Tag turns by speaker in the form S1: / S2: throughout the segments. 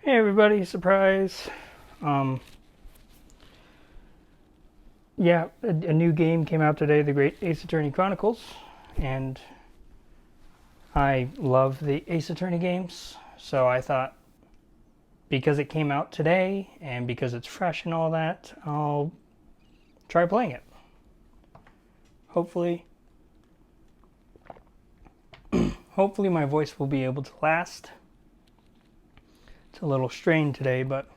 S1: Hey everybody, surprise. Yeah, a new game came out today, the Great Ace Attorney Chronicles, and I love the Ace Attorney games, so I thought because it came out today and because it's fresh and all that, I'll try playing it. Hopefully my voice will be able to last. It's a little strained today, but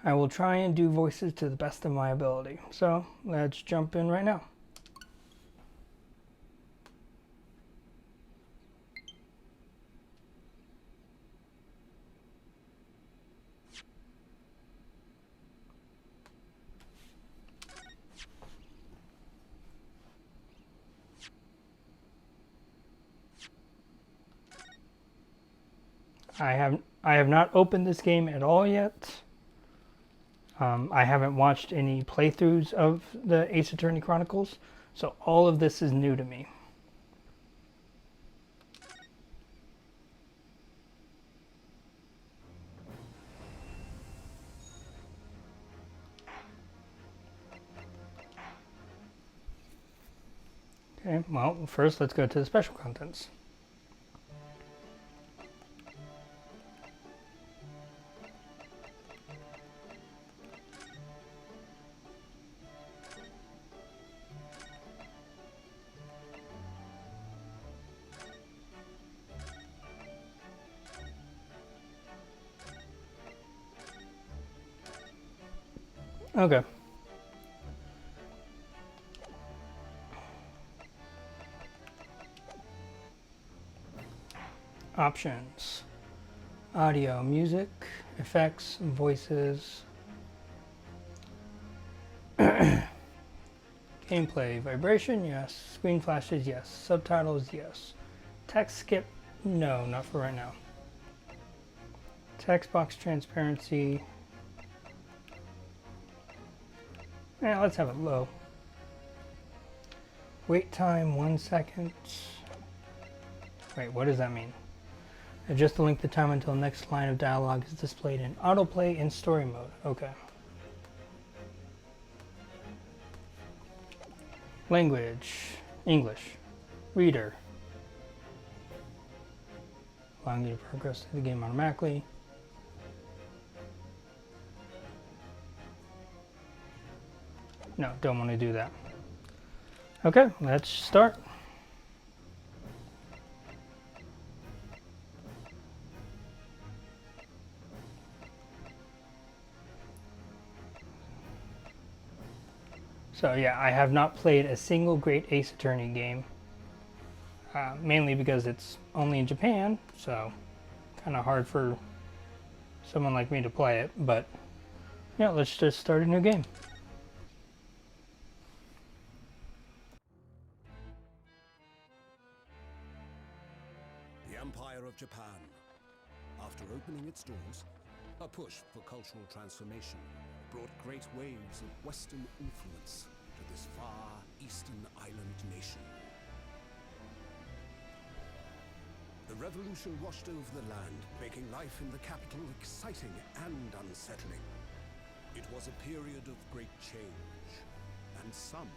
S1: I will try and do voices to the best of my ability. So let's jump in right now. I have not opened this game at all yet. I haven't watched any playthroughs of the Ace Attorney Chronicles, so all of this is new to me. Okay, well, first let's go to the special contents. Okay. Options. Audio, music, effects, voices. Gameplay, vibration, yes. Screen flashes, yes. Subtitles, yes. Text skip, no, not for right now. Text box transparency. Yeah, let's have it low. Wait time, 1 second. Wait, what does that mean? Adjust the length of time until the next line of dialogue is displayed in autoplay in story mode. Okay. Language, English. Reader. Allowing you to progress through the game automatically. No, don't want to do that. Okay, let's start. So yeah, I have not played a single Great Ace Attorney game, mainly because it's only in Japan, so kind of hard for someone like me to play it, but yeah, let's just start a new game.
S2: The Empire of Japan. After opening its doors, a push for cultural transformation brought great waves of Western influence to this far eastern island nation. The revolution washed over the land, making life in the capital exciting and unsettling. It was a period of great change, and some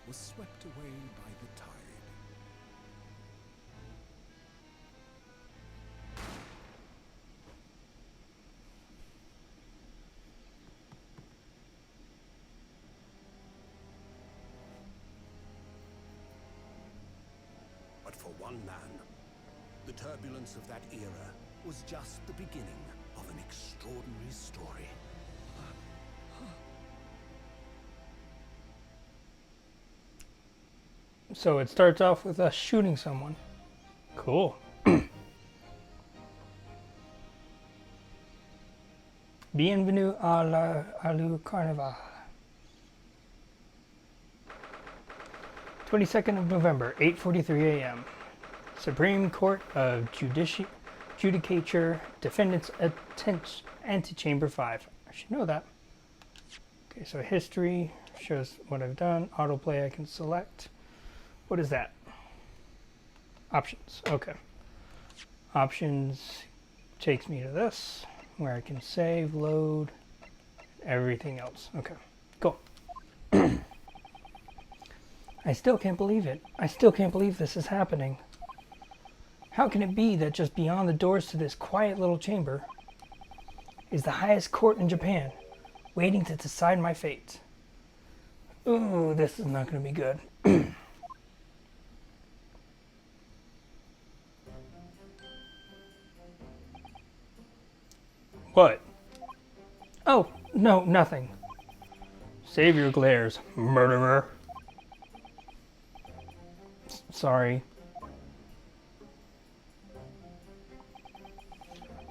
S2: were swept away by the tide. But for one man, the turbulence of that era was just the beginning of an extraordinary story.
S1: So it starts off with us shooting someone. Cool. Bienvenue à le Carnival. 22nd of November, 8:43 a.m. Supreme Court of Judicature, Defendant's Antechamber 5. I should know that. Okay, so history shows what I've done. Autoplay I can select. What is that? Options. Okay. Options takes me to this. where I can save, load, everything else. Okay, cool. I still can't believe it. I still can't believe this is happening. How can it be that just beyond the doors to this quiet little chamber is the highest court in Japan, waiting to decide my fate? Ooh, this is not going to be good. What? Oh, no, nothing. Save your glares, murderer. Sorry.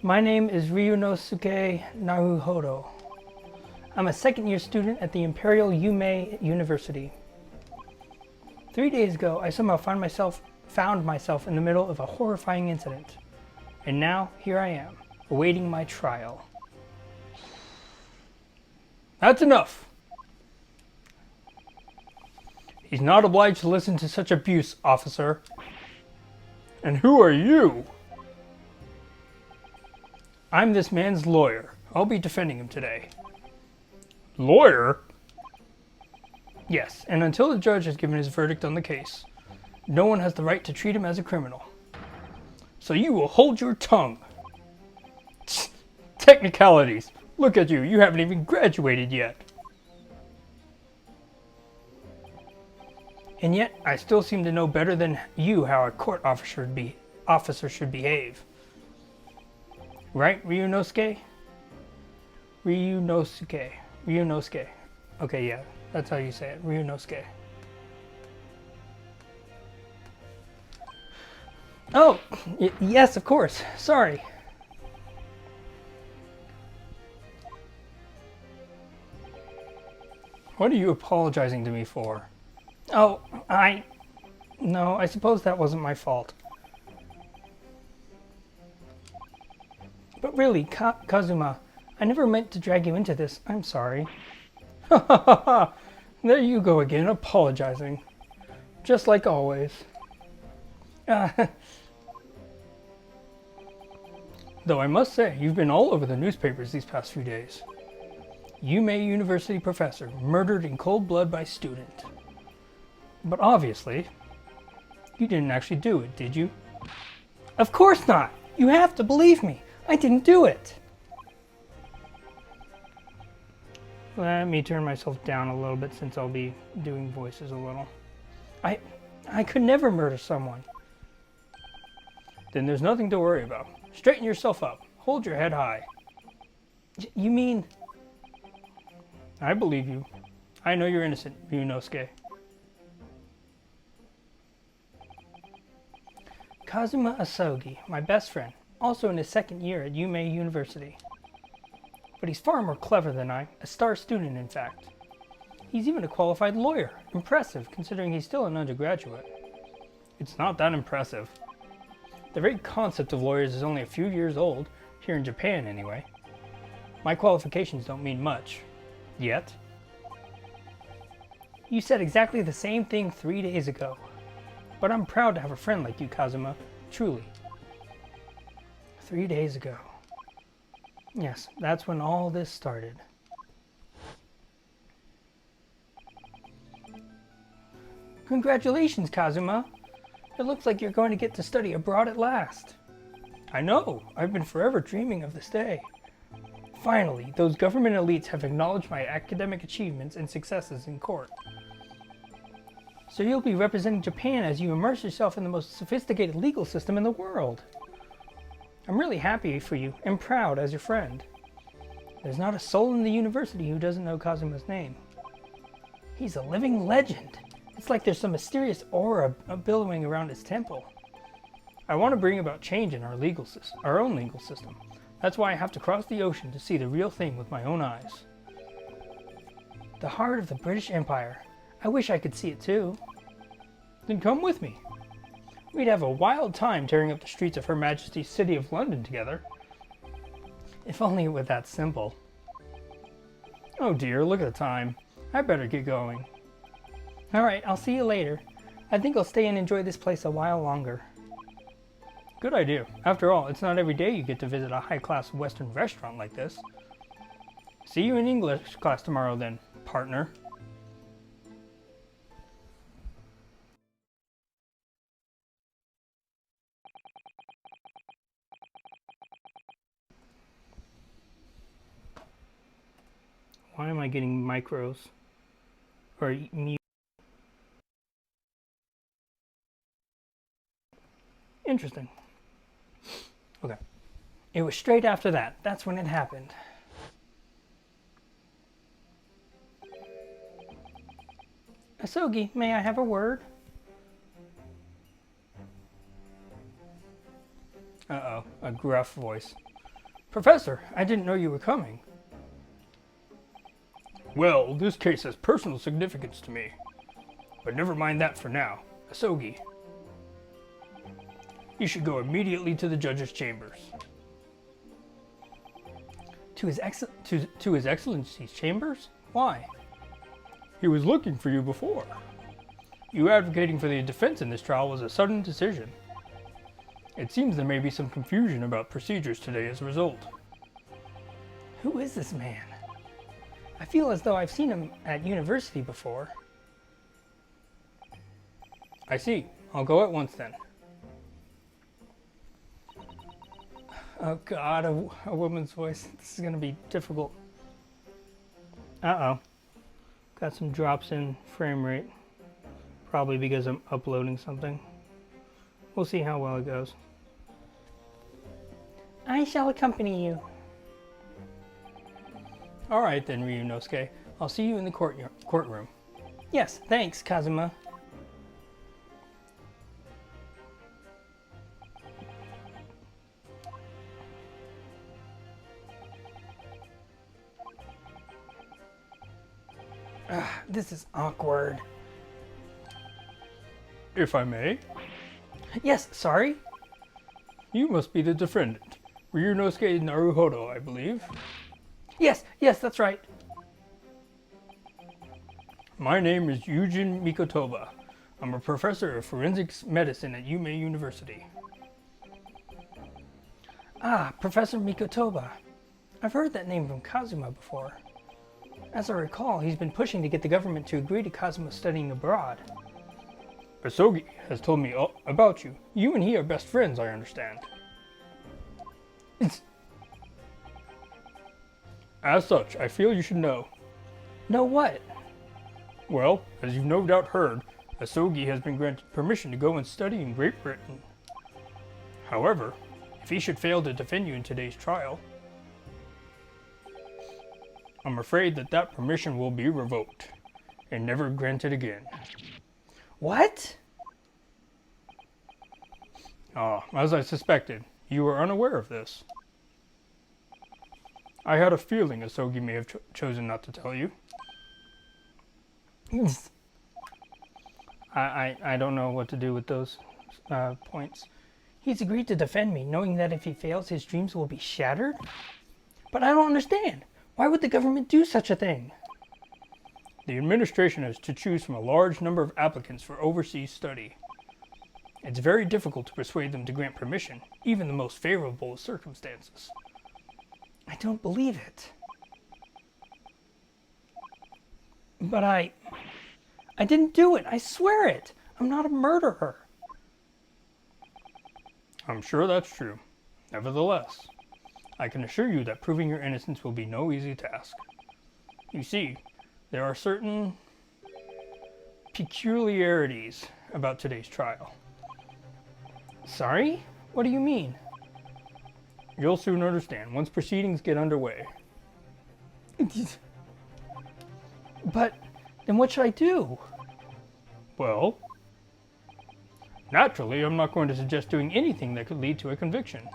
S1: My name is Ryunosuke Naruhodo. I'm a second-year student at the Imperial Yume University. 3 days ago, I somehow found myself in the middle of a horrifying incident. And now, here I am, awaiting my trial. That's enough! He's not obliged to listen to such abuse, officer. And who are you? I'm this man's lawyer. I'll be defending him today. Lawyer? Yes, and until the judge has given his verdict on the case, no one has the right to treat him as a criminal. So you will hold your tongue. Technicalities. Look at you, you haven't even graduated yet. And yet, I still seem to know better than you how a court officer should behave. Right, Ryunosuke? Ryunosuke. Okay, yeah, that's how you say it, Ryunosuke. Oh, yes, of course, sorry. What are you apologizing to me for? Oh, no, I suppose that wasn't my fault. But really, Kazuma, I never meant to drag you into this. I'm sorry. Ha ha ha ha! There you go again, apologizing. Just like always. Though I must say, you've been all over the newspapers these past few days. Yume University professor murdered in cold blood by student. But obviously, you didn't actually do it, did you? Of course not! You have to believe me! I didn't do it! Let me turn myself down a little bit since I'll be doing voices a little. I could never murder someone. Then there's nothing to worry about. Straighten yourself up. Hold your head high. You mean... I believe you. I know you're innocent, Ryunosuke. Kazuma Asogi, my best friend, also in his second year at Yume University. But he's far more clever than I, a star student in fact. He's even a qualified lawyer. Impressive, considering he's still an undergraduate. It's not that impressive. The very concept of lawyers is only a few years old, here in Japan anyway. My qualifications don't mean much. Yet. You said exactly the same thing 3 days ago. But I'm proud to have a friend like you, Kazuma. Truly. 3 days ago. Yes, that's when all this started. Congratulations, Kazuma! It looks like you're going to get to study abroad at last. I know! I've been forever dreaming of this day. Finally, those government elites have acknowledged my academic achievements and successes in court. So you'll be representing Japan as you immerse yourself in the most sophisticated legal system in the world. I'm really happy for you and proud as your friend. There's not a soul in the university who doesn't know Kazuma's name. He's a living legend. It's like there's some mysterious aura billowing around his temple. I want to bring about change in our own legal system. That's why I have to cross the ocean to see the real thing with my own eyes. The heart of the British Empire. I wish I could see it too. Then come with me. We'd have a wild time tearing up the streets of Her Majesty's City of London together. If only it were that simple. Oh dear, look at the time. I better get going. Alright, I'll see you later. I think I'll stay and enjoy this place a while longer. Good idea. After all, it's not every day you get to visit a high-class Western restaurant like this. See you in English class tomorrow then, partner. Why am I getting micros? Or mute? Interesting. Okay. It was straight after that. That's when it happened. Asogi, may I have a word? Uh-oh, a gruff voice. Professor, I didn't know you were coming. Well, this case has personal significance to me. But never mind that for now. Asogi, you should go immediately to the judge's chambers. To His Excellency's chambers? Why? He was looking for you before. You advocating for the defense in this trial was a sudden decision. It seems there may be some confusion about procedures today as a result. Who is this man? I feel as though I've seen him at university before. I see. I'll go at once then. Oh god, a woman's voice. This is going to be difficult. Uh-oh. Got some drops in frame rate. Probably because I'm uploading something. We'll see how well it goes. I shall accompany you. Alright then, Ryunosuke. I'll see you in the courtroom. Yes, thanks, Kazuma. This is awkward. If I may? Yes, sorry? You must be the defendant. Ryunosuke Naruhodo, I believe. Yes, that's right. My name is Yujin Mikotoba. I'm a professor of forensics medicine at Yume University. Ah, Professor Mikotoba. I've heard that name from Kazuma before. As I recall, he's been pushing to get the government to agree to Kazuma studying abroad. Asogi has told me all about you. You and he are best friends, I understand. As such, I feel you should know. Know what? Well, as you've no doubt heard, Asogi has been granted permission to go and study in Great Britain. However, if he should fail to defend you in today's trial, I'm afraid that permission will be revoked and never granted again. What? Ah, as I suspected, you were unaware of this. I had a feeling Asogi may have chosen not to tell you. I don't know what to do with those points. He's agreed to defend me, knowing that if he fails, his dreams will be shattered? But I don't understand. Why would the government do such a thing? The administration has to choose from a large number of applicants for overseas study. It's very difficult to persuade them to grant permission, even the most favorable of circumstances. I don't believe it. But I didn't do it. I swear it. I'm not a murderer. I'm sure that's true. Nevertheless, I can assure you that proving your innocence will be no easy task. You see, there are certain peculiarities about today's trial. Sorry? What do you mean? You'll soon understand once proceedings get underway. But then what should I do? Well, naturally, I'm not going to suggest doing anything that could lead to a conviction.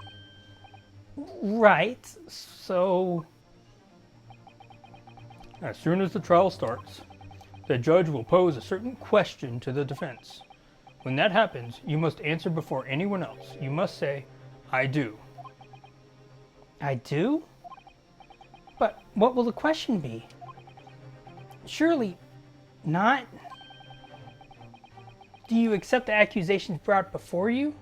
S1: Right, so... As soon as the trial starts, the judge will pose a certain question to the defense. When that happens, you must answer before anyone else. You must say, I do. I do? But what will the question be? Surely not. Do you accept the accusations brought before you?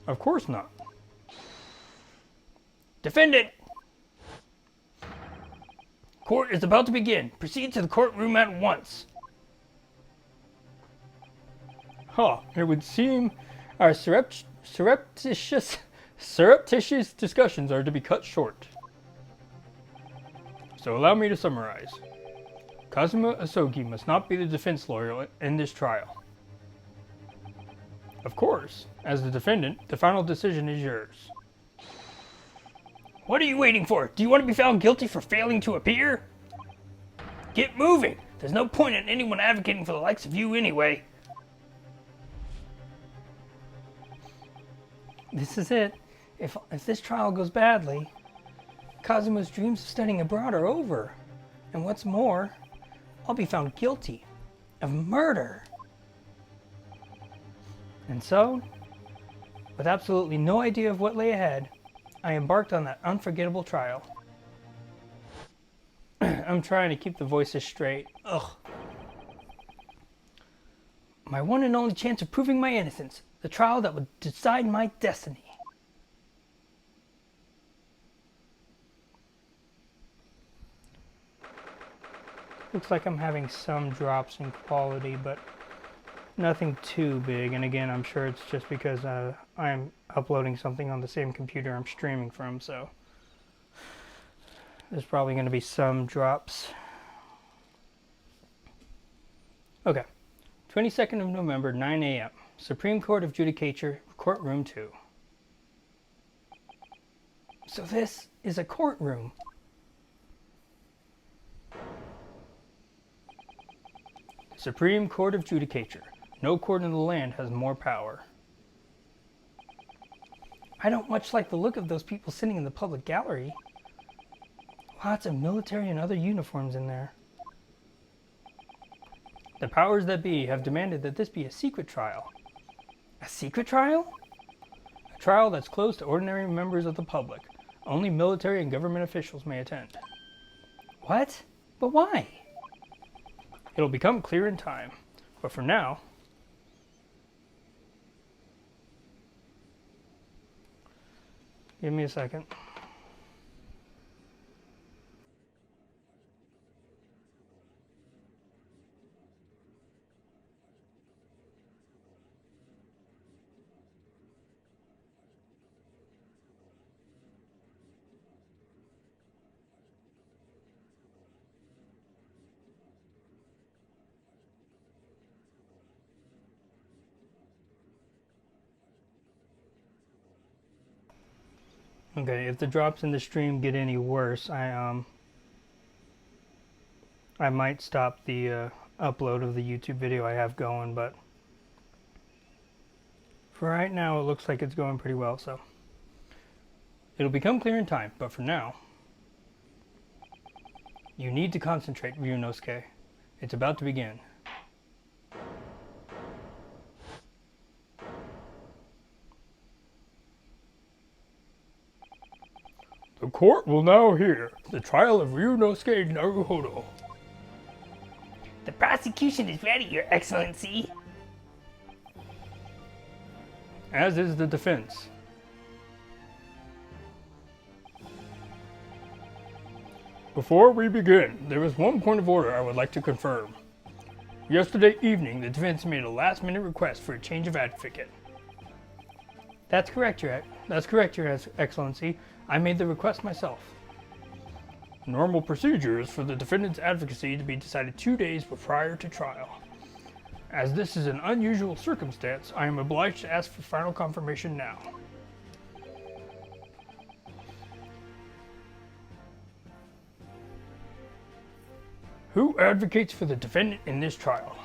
S1: Of course not. Defendant! Court is about to begin. Proceed to the courtroom at once. Huh, it would seem our surreptitious discussions are to be cut short. So allow me to summarize. Kazuma Asogi must not be the defense lawyer in this trial. Of course, as the defendant, the final decision is yours. What are you waiting for? Do you want to be found guilty for failing to appear? Get moving! There's no point in anyone advocating for the likes of you anyway. This is it. If this trial goes badly, Kazuma's dreams of studying abroad are over. And what's more, I'll be found guilty of murder. And so, with absolutely no idea of what lay ahead, I embarked on that unforgettable trial. I'm trying to keep the voices straight. Ugh. My one and only chance of proving my innocence. The trial that would decide my destiny. Looks like I'm having some drops in quality, but nothing too big. And again, I'm sure it's just because I'm uploading something on the same computer I'm streaming from, so there's probably going to be some drops. Okay, 22nd of November, 9 a.m. Supreme Court of Judicature, Courtroom 2. So this is a courtroom. Supreme Court of Judicature. No court in the land has more power. I don't much like the look of those people sitting in the public gallery. Lots of military and other uniforms in there. The powers that be have demanded that this be a secret trial. A secret trial? A trial that's closed to ordinary members of the public. Only military and government officials may attend. What? But why? It'll become clear in time. But for now... Give me a second. Okay, if the drops in the stream get any worse, I might stop the upload of the YouTube video I have going, but for right now it looks like it's going pretty well, so it'll become clear in time, but for now you need to concentrate, Ryunosuke. It's about to begin. The court will now hear the trial of Ryunosuke Naruhodo. The prosecution is ready, Your Excellency. As is the defense. Before we begin, there is one point of order I would like to confirm. Yesterday evening, the defense made a last-minute request for a change of advocate. That's correct, Your Excellency. I made the request myself. Normal procedure is for the defendant's advocacy to be decided 2 days prior to trial. As this is an unusual circumstance, I am obliged to ask for final confirmation now. Who advocates for the defendant in this trial?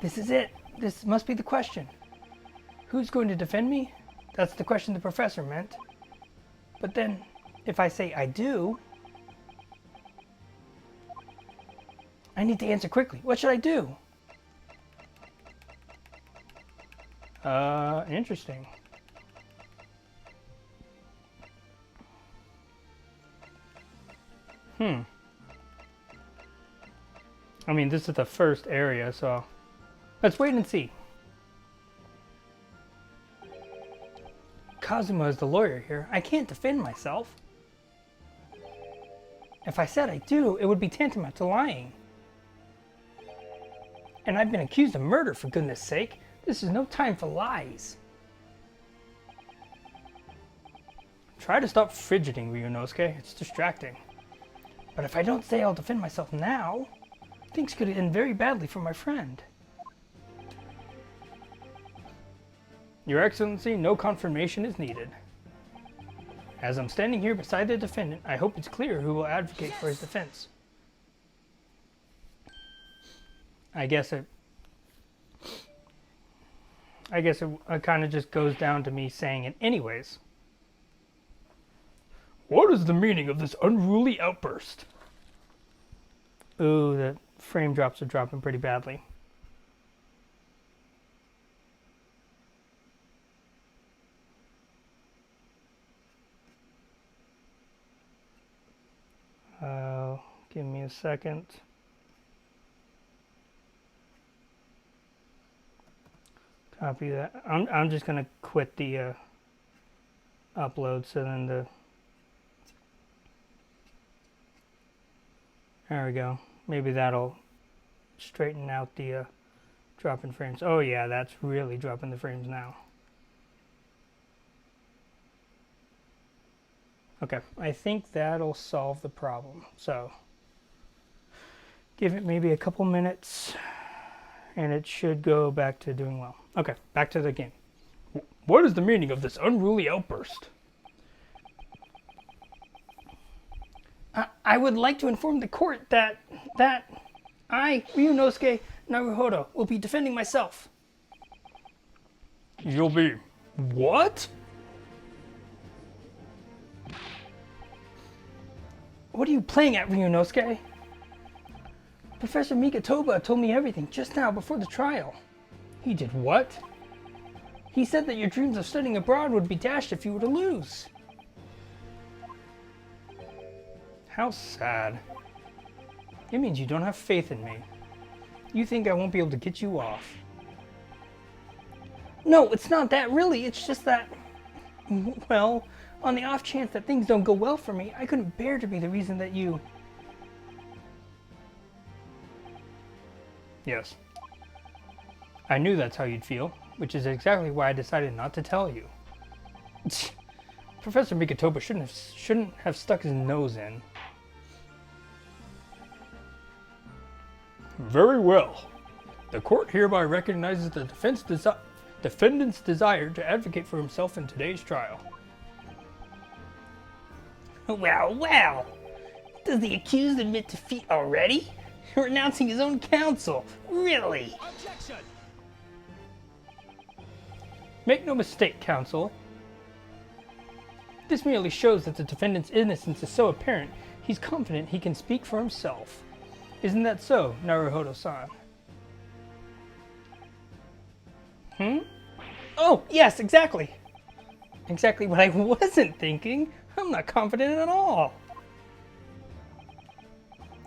S1: This is it. This must be the question. Who's going to defend me? That's the question the professor meant. But then, if I say I do, I need to answer quickly. What should I do? Interesting. I mean, this is the first area, so let's wait and see. Kazuma is the lawyer here. I can't defend myself. If I said I do, it would be tantamount to lying. And I've been accused of murder, for goodness sake. This is no time for lies. Try to stop fidgeting, Ryunosuke. It's distracting. But if I don't say I'll defend myself now, things could end very badly for my friend. Your Excellency, no confirmation is needed. As I'm standing here beside the defendant, I hope it's clear who will advocate for his defense. I guess it kind of just goes down to me saying it anyways. What is the meaning of this unruly outburst? Ooh, the frame drops are dropping pretty badly. Give me a second. Copy that. I'm just gonna quit the upload, so then there we go. Maybe that'll straighten out the drop in frames. Oh yeah, that's really dropping the frames now. Okay, I think that'll solve the problem. So give it maybe a couple minutes and it should go back to doing well. Okay, back to the game. What is the meaning of this unruly outburst? I would like to inform the court that I, Ryunosuke Naruhodo, will be defending myself. You'll be... what? What are you playing at, Ryunosuke? Professor Migatoba told me everything just now before the trial. He did what? He said that your dreams of studying abroad would be dashed if you were to lose. How sad. It means you don't have faith in me. You think I won't be able to get you off. No, it's not that really. It's just that, well, on the off chance that things don't go well for me, I couldn't bear to be the reason that you... Yes. I knew that's how you'd feel, which is exactly why I decided not to tell you. Professor Migatoba shouldn't have stuck his nose in. Very well. The court hereby recognizes the defendant's desire to advocate for himself in today's trial. Well. Does the accused admit defeat already? Renouncing his own counsel. Really? Objection! Make no mistake, counsel. This merely shows that the defendant's innocence is so apparent, he's confident he can speak for himself. Isn't that so, Naruhodo-san? Oh, yes, exactly. Exactly what I wasn't thinking. I'm not confident at all.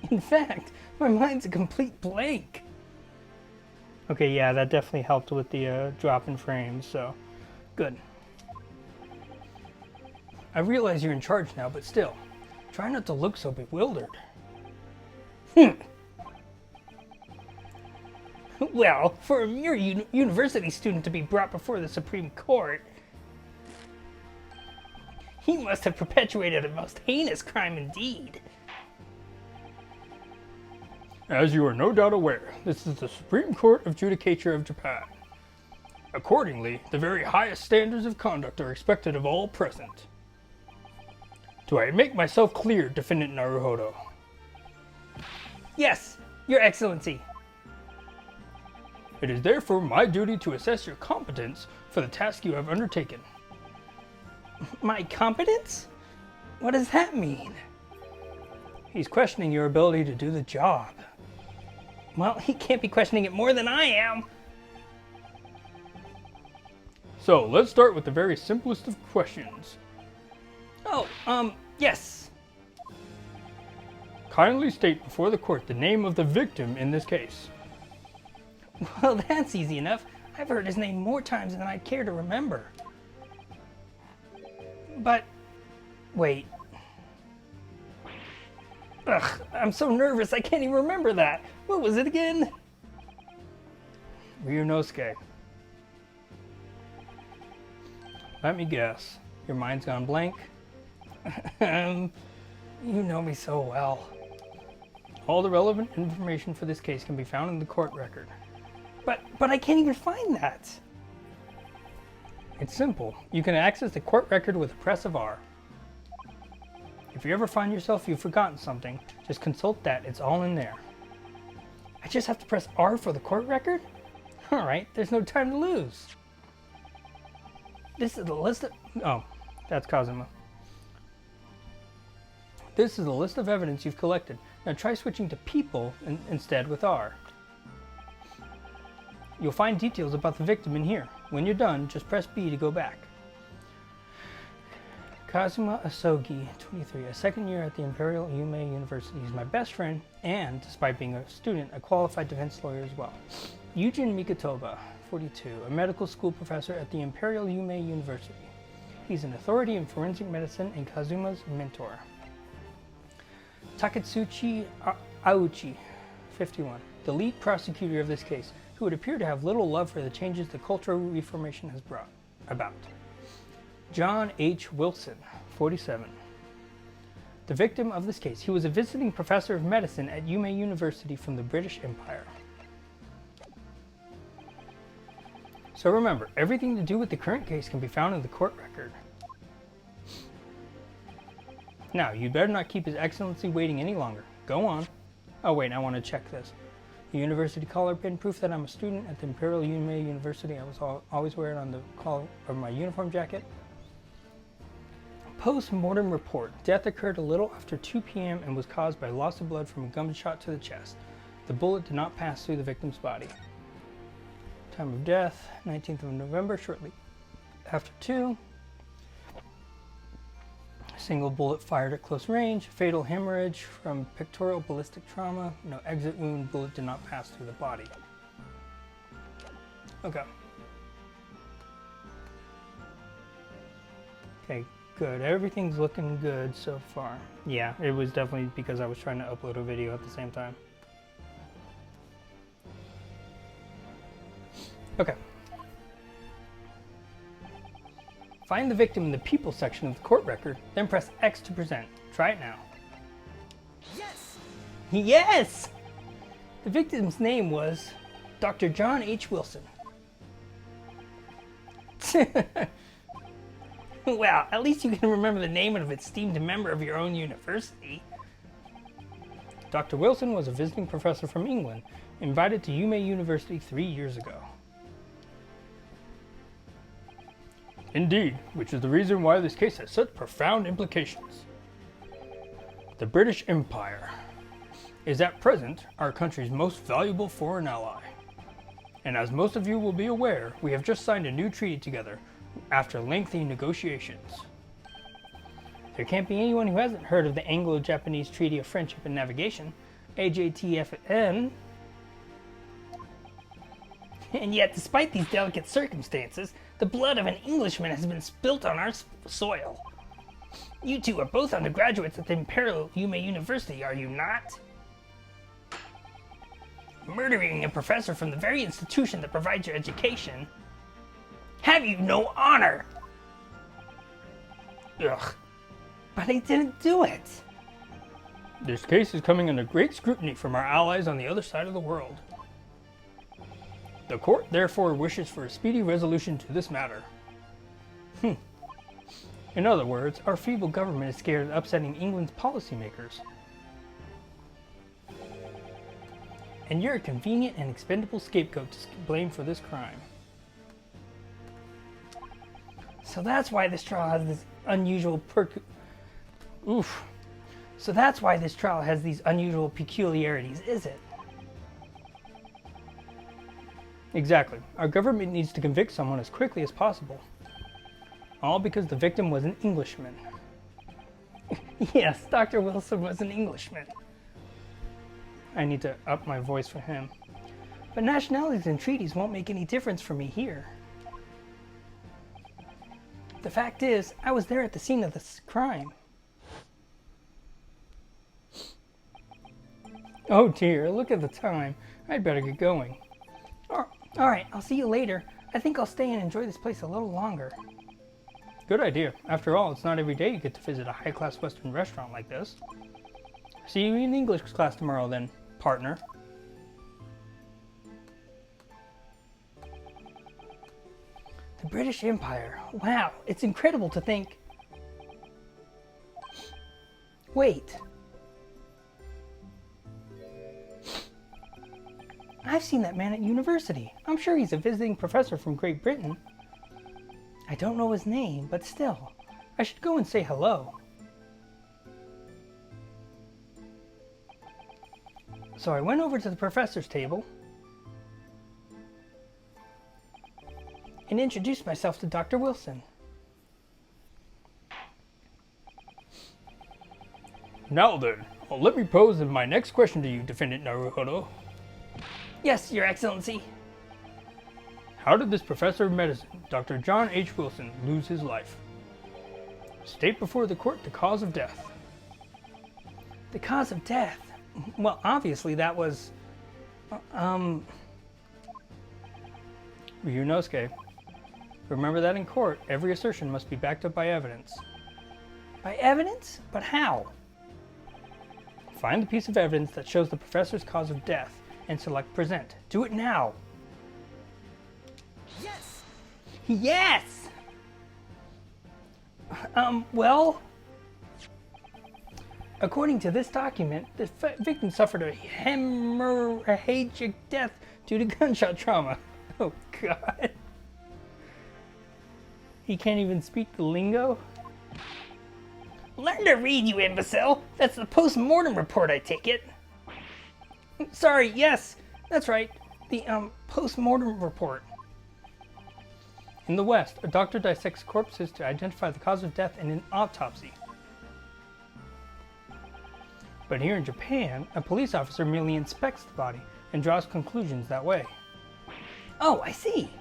S1: In fact, my mind's a complete blank. Okay, yeah, that definitely helped with the drop in frames, so good. I realize you're in charge now, but still, try not to look so bewildered. Well, for a mere university student to be brought before the Supreme Court, he must have perpetuated a most heinous crime indeed. As you are no doubt aware, this is the Supreme Court of Judicature of Japan. Accordingly, the very highest standards of conduct are expected of all present. Do I make myself clear, Defendant Naruhodo? Yes, Your Excellency. It is therefore my duty to assess your competence for the task you have undertaken. My competence? What does that mean? He's questioning your ability to do the job. Well, he can't be questioning it more than I am. So, let's start with the very simplest of questions. Oh, yes. Kindly state before the court the name of the victim in this case. Well, that's easy enough. I've heard his name more times than I'd care to remember. But, wait. Ugh, I'm so nervous I can't even remember that. What was it again? Ryunosuke. Let me guess. Your mind's gone blank? You know me so well. All the relevant information for this case can be found in the court record. But I can't even find that. It's simple. You can access the court record with a press of R. If you ever find yourself you've forgotten something, just consult that. It's all in there. I just have to press R for the court record? Alright, there's no time to lose. This is the list of... Oh, that's Kazuma. This is the list of evidence you've collected. Now try switching to people instead with R. You'll find details about the victim in here. When you're done, just press B to go back. Kazuma Asogi, 23, a second year at the Imperial Yume University. He's my best friend and, despite being a student, a qualified defense lawyer as well. Yujin Mikotoba, 42, a medical school professor at the Imperial Yume University. He's an authority in forensic medicine and Kazuma's mentor. Taketsuchi Auchi, 51, the lead prosecutor of this case, who would appear to have little love for the changes the Cultural Reformation has brought about. John H. Wilson, 47. The victim of this case, he was a visiting professor of medicine at Yume University from the British Empire. So remember, everything to do with the current case can be found in the court record. Now, you'd better not keep His Excellency waiting any longer. Go on. Oh wait, I want to check this. The university collar pin, proof that I'm a student at the Imperial Yume University. I was always wearing on the collar of my uniform jacket. Post-mortem report. Death occurred a little after 2 p.m. and was caused by loss of blood from a gunshot to the chest. The bullet did not pass through the victim's body. Time of death, 19th of November, shortly after 2. Single bullet fired at close range. Fatal hemorrhage from pectoral ballistic trauma. No exit wound. Bullet did not pass through the body. Okay. Okay, good. Everything's looking good so far. Yeah, it was definitely because I was trying to upload a video at the same time. Okay. Find the victim in the people section of the court record, then press X to present. Try it now.
S3: Yes!
S1: Yes! The victim's name was Dr. John H. Wilson. Well, at least you can remember the name of an esteemed member of your own university. Dr. Wilson was a visiting professor from England, invited to Yume University 3 years ago. Indeed, which is the reason why this case has such profound implications. The British Empire is at present our country's most valuable foreign ally. And as most of you will be aware, we have just signed a new treaty together after lengthy negotiations. There can't be anyone who hasn't heard of the Anglo-Japanese Treaty of Friendship and Navigation, AJTFN. And yet, despite these delicate circumstances, the blood of an Englishman has been spilt on our soil. You two are both undergraduates at the Imperial Yume University, are you not? Murdering a professor from the very institution that provides your education. Have you no honor? Ugh. But I didn't do it. This case is coming under great scrutiny from our allies on the other side of the world. The court therefore wishes for a speedy resolution to this matter. In other words, our feeble government is scared of upsetting England's policymakers. And you're a convenient and expendable scapegoat to blame for this crime. So that's why this trial has this unusual So that's why this trial has these unusual peculiarities, is it? Exactly. Our government needs to convict someone as quickly as possible. All because the victim was an Englishman. Yes, Dr. Wilson was an Englishman. I need to up my voice for him. But nationalities and treaties won't make any difference for me here. The fact is, I was there at the scene of this crime. Oh dear, look at the time. I'd better get going. Alright, I'll see you later. I think I'll stay and enjoy this place a little longer. Good idea. After all, it's not every day you get to visit a high-class Western restaurant like this. See you in English class tomorrow then, partner. The British Empire. Wow, it's incredible to think. Wait. I've seen that man at university. I'm sure he's a visiting professor from Great Britain. I don't know his name, but still, I should go and say hello. So I went over to the professor's table and introduced myself to Dr. Wilson. Now then, let me pose my next question to you, Defendant Naruhodo. Yes, Your Excellency. How did this professor of medicine, Dr. John H. Wilson, lose his life? State before the court the cause of death. The cause of death? Well, obviously that was... Ryunosuke. Remember that in court, every assertion must be backed up by evidence. By evidence? But how? Find the piece of evidence that shows the professor's cause of death and select present. Do it now.
S3: Yes!
S1: Yes! Well... According to this document, the victim suffered a hemorrhagic death due to gunshot trauma. Oh, God. He can't even speak the lingo? Learn to read, you imbecile! That's the post-mortem report, I take it. Sorry, yes, that's right. The, post-mortem report. In the West, a doctor dissects corpses to identify the cause of death in an autopsy. But here in Japan, a police officer merely inspects the body and draws conclusions that way. Oh, I see.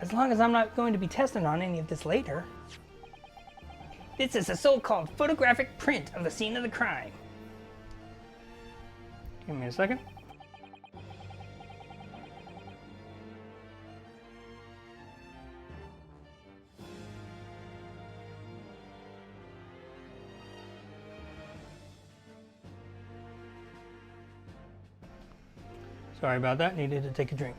S1: As long as I'm not going to be tested on any of this later. This is a so-called photographic print of the scene of the crime. Give me a second. Sorry about that, needed to take a drink.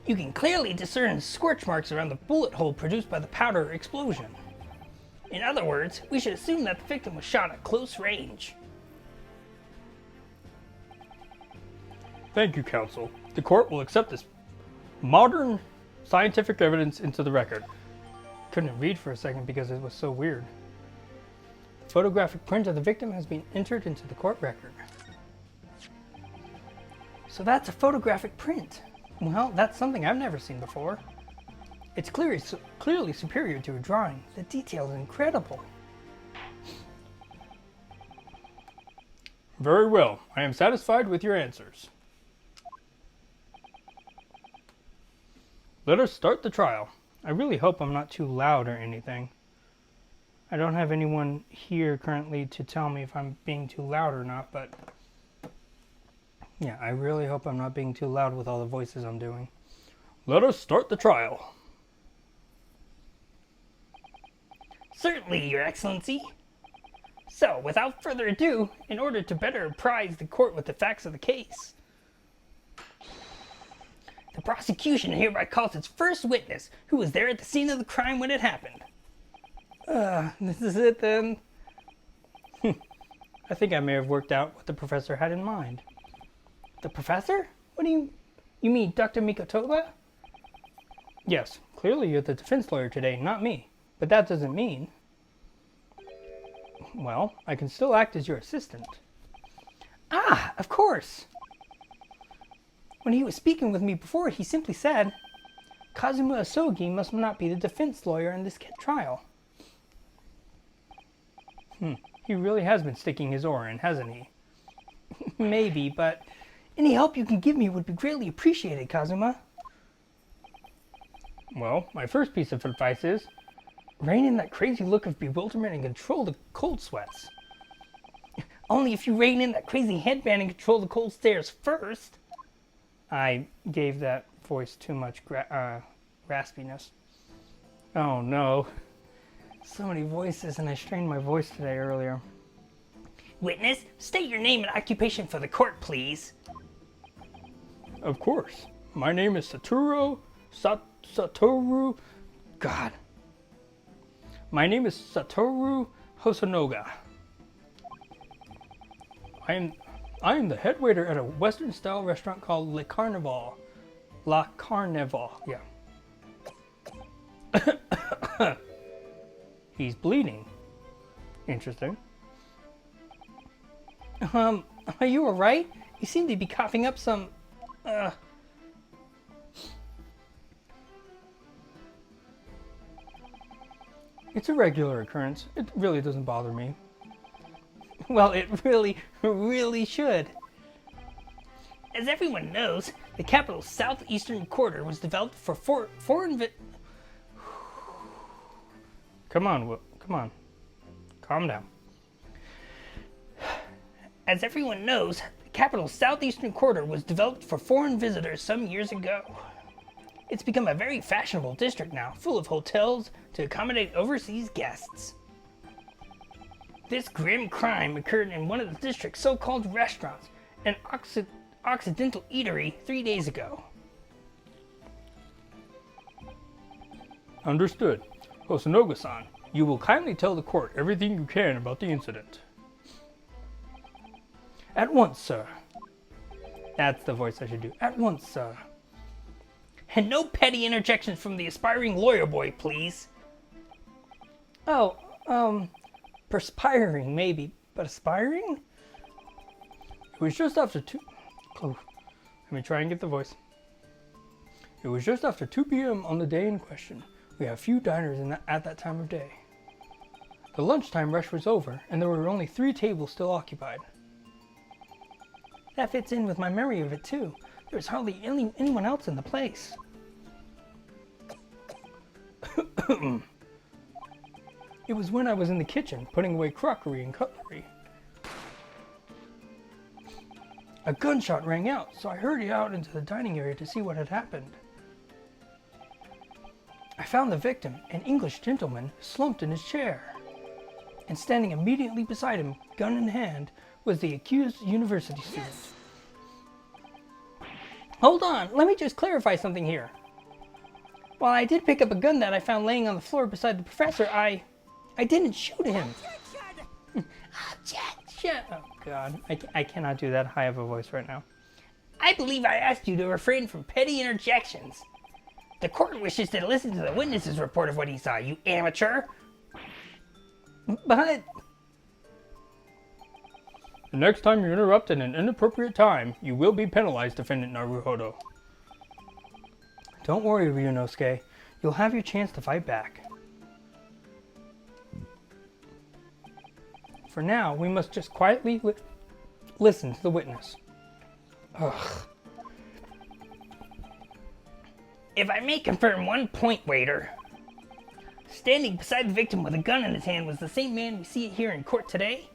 S1: You can clearly discern scorch marks around the bullet hole produced by the powder explosion. In other words, we should assume that the victim was shot at close range. Thank you, counsel. The court will accept this modern scientific evidence into the record. Couldn't read for a second because it was so weird. The photographic print of the victim has been entered into the court record. So that's a photographic print. Well, that's something I've never seen before. It's clearly superior to a drawing. The detail is incredible. Very well. I am satisfied with your answers. Let us start the trial. I really hope I'm not too loud or anything. I don't have anyone here currently to tell me if I'm being too loud or not, but... yeah, I really hope I'm not being too loud with all the voices I'm doing. Let us start the trial. Certainly, Your Excellency. So, without further ado, in order to better apprise the court with the facts of the case, the prosecution hereby calls its first witness, who was there at the scene of the crime when it happened. This is it then. I think I may have worked out what the professor had in mind. The professor? What do you mean, Dr. Mikotoba? Yes, clearly you're the defense lawyer today, not me. But that doesn't mean... well, I can still act as your assistant. Ah, of course! When he was speaking with me before, he simply said, Kazuma Asogi must not be the defense lawyer in this trial. He really has been sticking his oar in, hasn't he? Maybe, but any help you can give me would be greatly appreciated, Kazuma. Well, my first piece of advice is, rein in that crazy look of bewilderment and control the cold sweats. Only if you rein in that crazy headband and control the cold stares first. I gave that voice too much raspiness. Oh no. So many voices, and I strained my voice today earlier. Witness, state your name and occupation for the court, please. Of course. My name is Satoru. God. My name is Satoru Hosonoga. I am the head waiter at a Western-style restaurant called Le Carnival. La Carnival, yeah. He's bleeding. Interesting. Are you alright? You seem to be coughing up some, It's a regular occurrence. It really doesn't bother me. Well, it really should. As everyone knows, the capital's southeastern quarter was developed for foreign Come on. Calm down. As everyone knows, the capital's southeastern quarter was developed for foreign visitors some years ago. It's become a very fashionable district now, full of hotels to accommodate overseas guests. This grim crime occurred in one of the district's so-called restaurants, an Occidental eatery 3 days ago. Understood. Hosonoga-san, you will kindly tell the court everything you can about the incident. At once, sir. That's the voice I should do. At once, sir. And no petty interjections from the aspiring lawyer boy, please. Oh, perspiring, maybe, but aspiring? It was just after 2... Oh, let me try and get the voice. It was just after 2 p.m. on the day in question. We have few diners at that time of day. The lunchtime rush was over, and there were only 3 tables still occupied. That fits in with my memory of it, too. There was hardly anyone else in the place. It was when I was in the kitchen, putting away crockery and cutlery. A gunshot rang out, so I hurried out into the dining area to see what had happened. I found the victim, an English gentleman, slumped in his chair. And standing immediately beside him, gun in hand, was the accused university student. Yes. Hold on, let me just clarify something here. While I did pick up a gun that I found laying on the floor beside the professor, I didn't shoot him. Oh God, I cannot do that high of a voice right now. I believe I asked you to refrain from petty interjections. The court wishes to listen to the witness's report of what he saw, you amateur. But... The next time you interrupt at an inappropriate time, you will be penalized, Defendant Naruhodo. Don't worry, Ryunosuke. You'll have your chance to fight back. For now, we must just quietly listen to the witness. Ugh. If I may confirm one point, waiter. Standing beside the victim with a gun in his hand was the same man we see here in court today?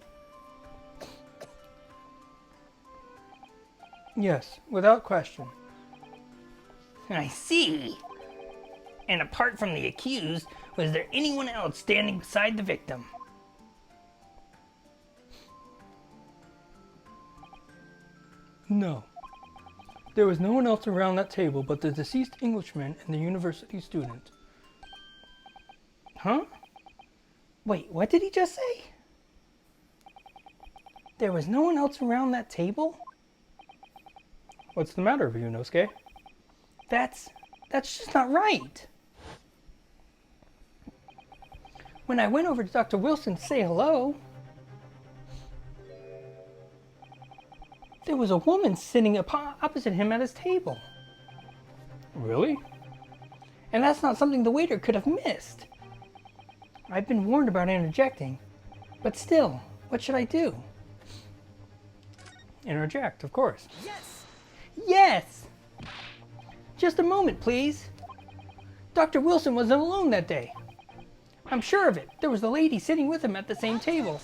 S1: Yes, without question. I see. And apart from the accused, was there anyone else standing beside the victim? No. There was no one else around that table but the deceased Englishman and the university student. Huh? Wait, what did he just say? There was no one else around that table? What's the matter, Ryunosuke? That's just not right. When I went over to Dr. Wilson to say hello, there was a woman sitting opposite him at his table. Really? And that's not something the waiter could have missed. I've been warned about interjecting, but still, what should I do? Interject, of course. Yes! Yes! Just a moment, please. Dr. Wilson wasn't alone that day. I'm sure of it. There was the lady sitting with him at the same table.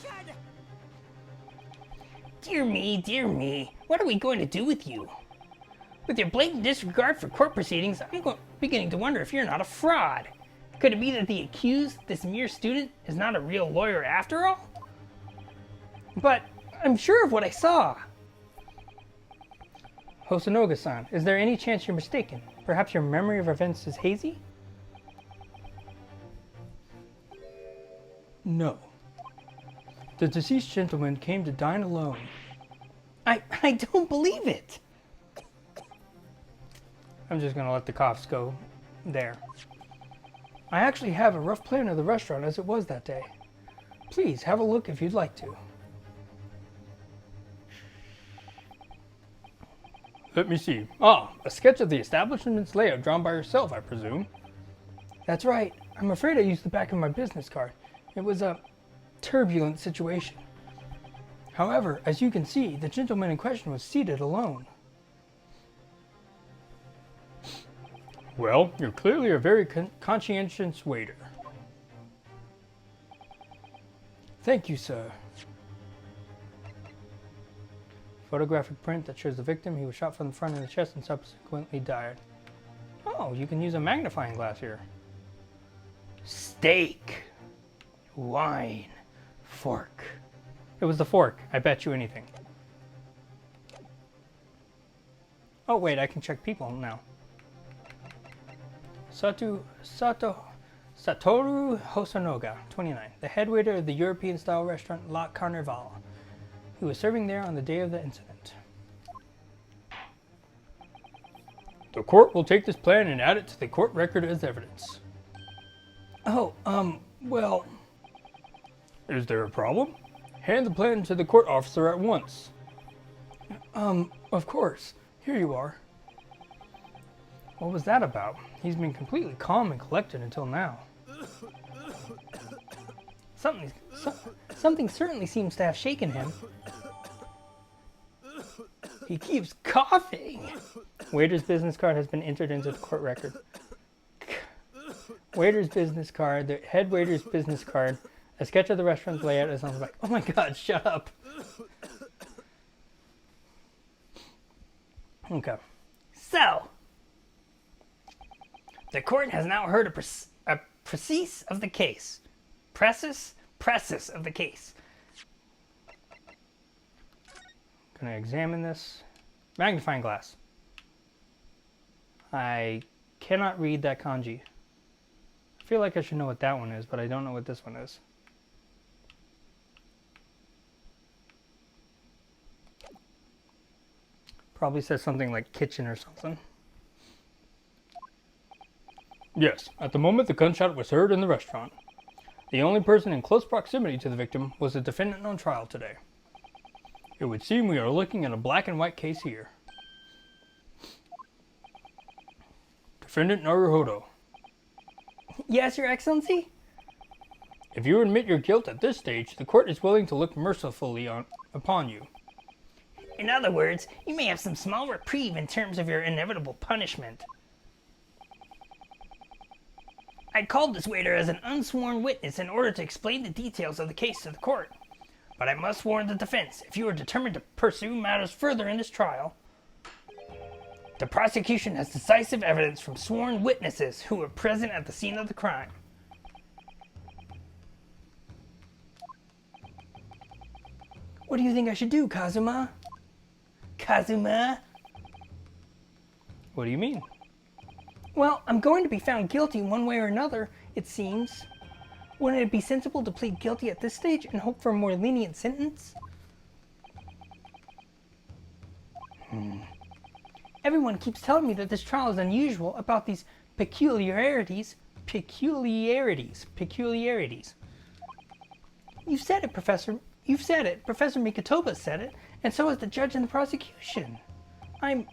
S1: Dear me. What are we going to do with you? With your blatant disregard for court proceedings, I'm beginning to wonder if you're not a fraud. Could it be that the accused, this mere student, is not a real lawyer after all? But I'm sure of what I saw. Hosonoga-san, is there any chance you're mistaken? Perhaps your memory of events is hazy? No. The deceased gentleman came to dine alone. I don't believe it! I'm just gonna let the coughs go there. I actually have a rough plan of the restaurant as it was that day. Please, have a look if you'd like to. Let me see. Ah, a sketch of the establishment's layout drawn by yourself, I presume. That's right. I'm afraid I used the back of my business card. It was a turbulent situation. However, as you can see, the gentleman in question was seated alone. Well, you're clearly a very conscientious waiter. Thank you, sir. Photographic print that shows the victim. He was shot from the front of the chest and subsequently died. Oh, you can use a magnifying glass here. Steak. Wine. Fork. It was the fork. I bet you anything. Oh, wait, I can check people now. Satoru Hosonoga, 29, the head waiter of the European-style restaurant La Carnival. He was serving there on the day of the incident. The court will take this plan and add it to the court record as evidence. Oh, well... Is there a problem? Hand the plan to the court officer at once. Of course. Here you are. What was that about? He's been completely calm and collected until now. Something certainly seems to have shaken him. He keeps coughing. Waiter's business card has been entered into the court record. Waiter's business card, the head waiter's business card, a sketch of the restaurant's layout is on the back. Oh my god, shut up. Okay. So, the court has now heard a precis of the case. Precis of the case. Gonna examine this. Magnifying glass. I cannot read that kanji. I feel like I should know what that one is, but I don't know what this one is. Probably says something like kitchen or something. Yes, at the moment the gunshot was heard in the restaurant. The only person in close proximity to the victim was the defendant on trial today. It would seem we are looking at a black and white case here. Defendant Naruhodo. Yes, Your Excellency? If you admit your guilt at this stage, the court is willing to look mercifully upon you. In other words, you may have some small reprieve in terms of your inevitable punishment. I called this waiter as an unsworn witness in order to explain the details of the case to the court. But I must warn the defense, if you are determined to pursue matters further in this trial, the prosecution has decisive evidence from sworn witnesses who were present at the scene of the crime. What do you think I should do, Kazuma? Kazuma? What do you mean? Well, I'm going to be found guilty one way or another, it seems. Wouldn't it be sensible to plead guilty at this stage and hope for a more lenient sentence? Everyone keeps telling me that this trial is unusual about these peculiarities. You've said it, Professor. You've said it. Professor Mikotoba said it, and so has the judge and the prosecution. I'm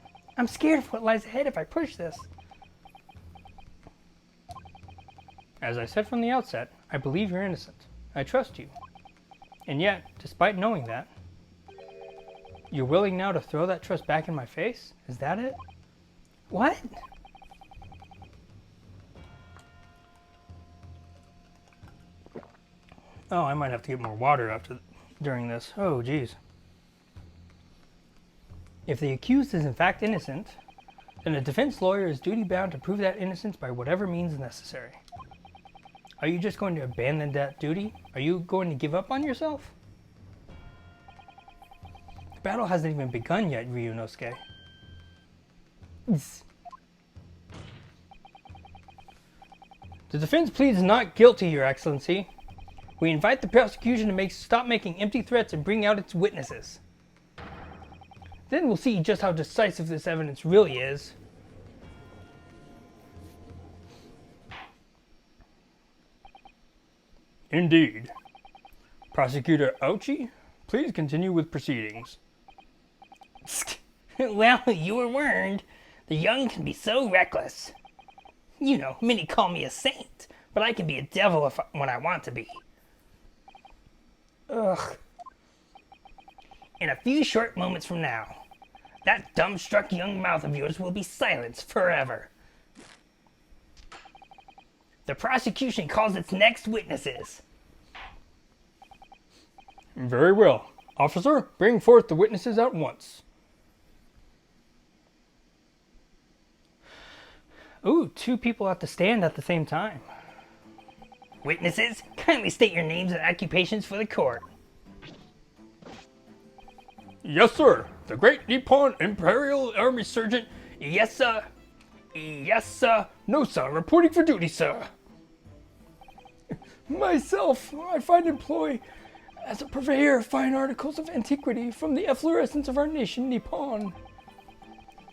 S1: scared of what lies ahead if I push this. As I said from the outset, I believe you're innocent. I trust you. And yet, despite knowing that, you're willing now to throw that trust back in my face? Is that it? What? Oh, I might have to get more water during this. Oh, geez. If the accused is in fact innocent, then a defense lawyer is duty-bound to prove that innocence by whatever means necessary. Are you just going to abandon that duty? Are you going to give up on yourself? The battle hasn't even begun yet, Ryunosuke. The defense pleads not guilty, Your Excellency. We invite the prosecution to stop making empty threats and bring out its witnesses. Then we'll see just how decisive this evidence really is. Indeed. Prosecutor Ouchi, please continue with proceedings.
S4: Well, you were warned. The young can be so reckless. You know, many call me a saint, but I can be a devil when I want to be.
S1: Ugh.
S4: In a few short moments from now, that dumbstruck young mouth of yours will be silenced forever. The prosecution calls its next witnesses.
S1: Very well. Officer, bring forth the witnesses at once. Ooh, 2 people have to stand at the same time.
S4: Witnesses, kindly state your names and occupations for the court.
S1: Yes, sir. The Great Nippon Imperial Army Sergeant.
S4: Yes, sir.
S1: Yes, sir. No, sir. Reporting for duty, sir. Myself, I find employ as a purveyor of fine articles of antiquity from the efflorescence of our nation, Nippon,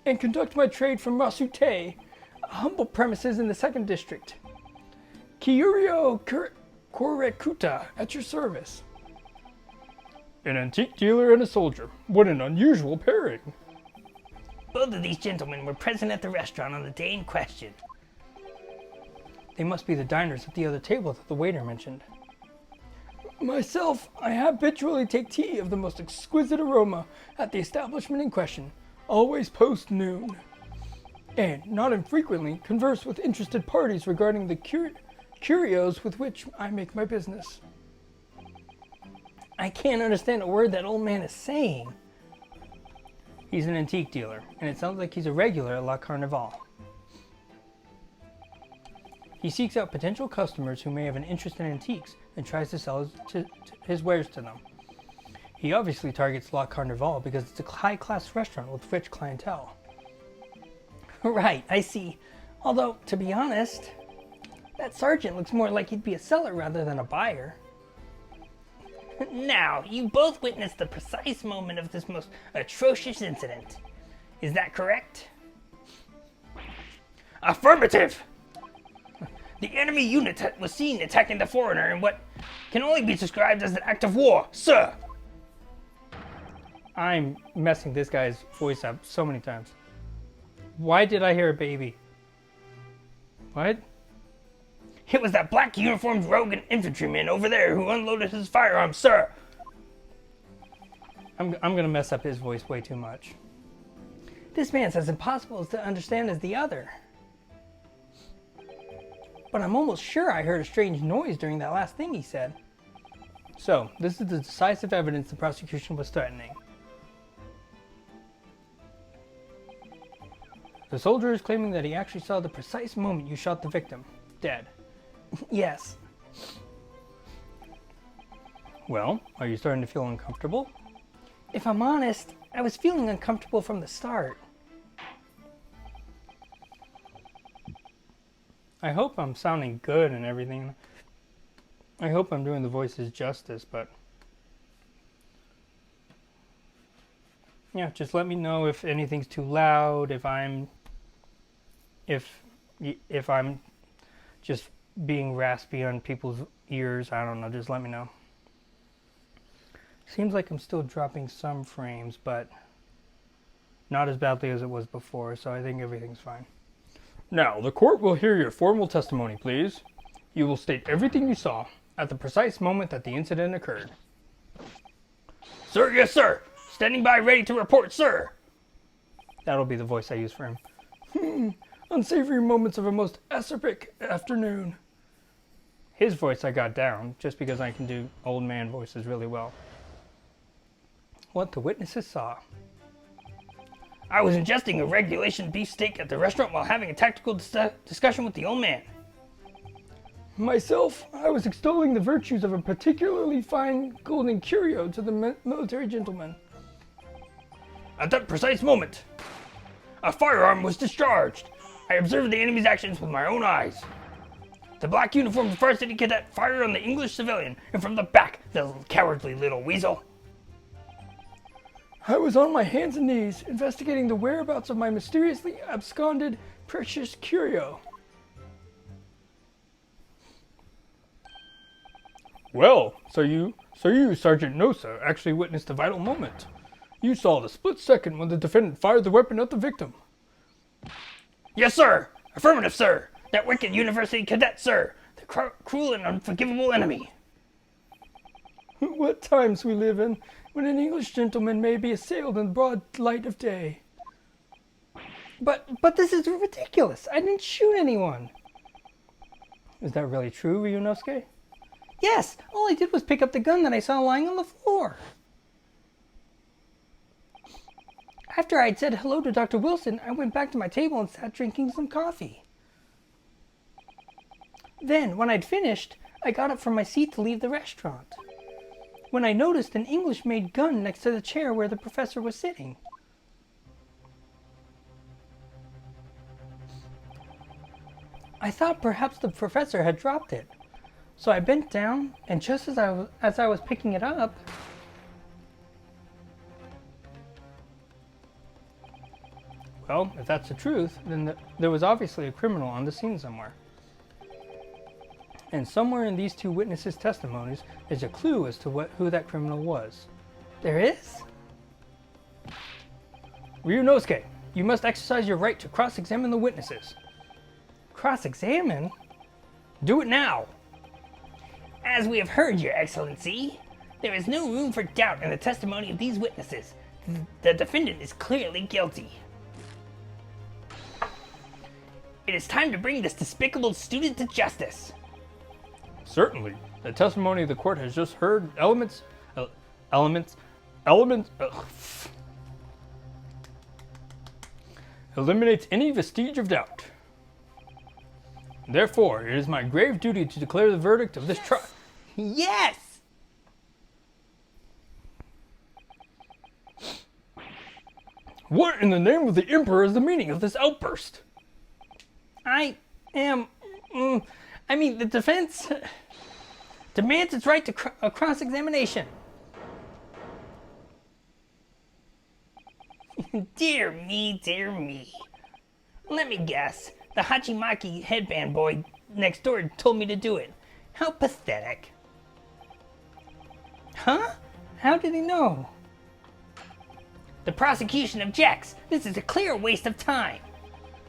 S1: and conduct my trade from Masute, humble premises in the 2nd District. Kyurio Korekuta, at your service. An antique dealer and a soldier. What an unusual pairing.
S4: Both of these gentlemen were present at the restaurant on the day in question.
S1: They must be the diners at the other table that the waiter mentioned. Myself, I habitually take tea of the most exquisite aroma at the establishment in question, always post-noon. And, not infrequently, converse with interested parties regarding the curios with which I make my business.
S4: I can't understand a word that old man is saying.
S1: He's an antique dealer, and it sounds like he's a regular at La Carnival. He seeks out potential customers who may have an interest in antiques and tries to sell his wares to them. He obviously targets La Carnival because it's a high-class restaurant with rich clientele.
S4: Right, I see. Although, to be honest, that sergeant looks more like he'd be a seller rather than a buyer. Now, you both witnessed the precise moment of this most atrocious incident. Is that correct?
S3: Affirmative!
S4: The enemy unit was seen attacking the foreigner in what can only be described as an act of war, sir!
S1: I'm messing this guy's voice up so many times. Why did I hear a baby? What?
S4: It was that black uniformed rogue and infantryman over there who unloaded his firearms, sir!
S1: I'm gonna mess up his voice way too much.
S4: This man's as impossible to understand as the other.
S1: But I'm almost sure I heard a strange noise during that last thing he said. So, this is the decisive evidence the prosecution was threatening. The soldier is claiming that he actually saw the precise moment you shot the victim, dead.
S4: Yes.
S1: Well, are you starting to feel uncomfortable?
S4: If I'm honest, I was feeling uncomfortable from the start.
S1: I hope I'm sounding good and everything. I hope I'm doing the voices justice, but yeah, just let me know if anything's too loud, if I'm just being raspy on people's ears. I don't know, just let me know. Seems like I'm still dropping some frames, but not as badly as it was before, so I think everything's fine. Now, the court will hear your formal testimony, please. You will state everything you saw at the precise moment that the incident occurred.
S3: Sir, yes, sir. Standing by, ready to report, sir.
S1: That'll be the voice I use for him. Unsavory moments of a most acerbic afternoon. His voice I got down, just because I can do old man voices really well. What the witnesses saw.
S3: I was ingesting a regulation beefsteak at the restaurant while having a tactical discussion with the old man.
S1: Myself, I was extolling the virtues of a particularly fine golden curio to the military gentleman.
S3: At that precise moment, a firearm was discharged. I observed the enemy's actions with my own eyes. The black uniformed varsity cadet fired on the English civilian, and from the back, the cowardly little weasel.
S1: I was on my hands and knees, investigating the whereabouts of my mysteriously absconded precious curio. Well, so you, Sergeant Nosa, actually witnessed the vital moment. You saw the split second when the defendant fired the weapon at the victim.
S3: Yes, sir. Affirmative, sir. That wicked university cadet, sir. The cruel and unforgivable enemy.
S1: What times we live in, when an English gentleman may be assailed in the broad light of day. But this is ridiculous. I didn't shoot anyone. Is that really true, Ryunosuke? Yes, all I did was pick up the gun that I saw lying on the floor. After I had said hello to Dr. Wilson, I went back to my table and sat drinking some coffee. Then, when I'd finished, I got up from my seat to leave the restaurant, when I noticed an English-made gun next to the chair where the professor was sitting. I thought perhaps the professor had dropped it, so I bent down, and just as I was picking it up, well, if that's the truth, then there was obviously a criminal on the scene somewhere. And somewhere in these two witnesses' testimonies is a clue as to who that criminal was. There is? Ryunosuke, you must exercise your right to cross-examine the witnesses. Cross-examine? Do it now!
S3: As we have heard, Your Excellency, there is no room for doubt in the testimony of these witnesses. The defendant is clearly guilty. It is time to bring this despicable student to justice.
S1: Certainly. The testimony of the court has just heard eliminates any vestige of doubt. Therefore, it is my grave duty to declare the verdict of this trial.
S3: Yes!
S1: What in the name of the Emperor is the meaning of this outburst?
S3: The defense demands its right to a cross-examination. Dear me, dear me. Let me guess. The Hachimaki headband boy next door told me to do it. How pathetic.
S1: Huh? How did he know?
S3: The prosecution objects. This is a clear waste of time.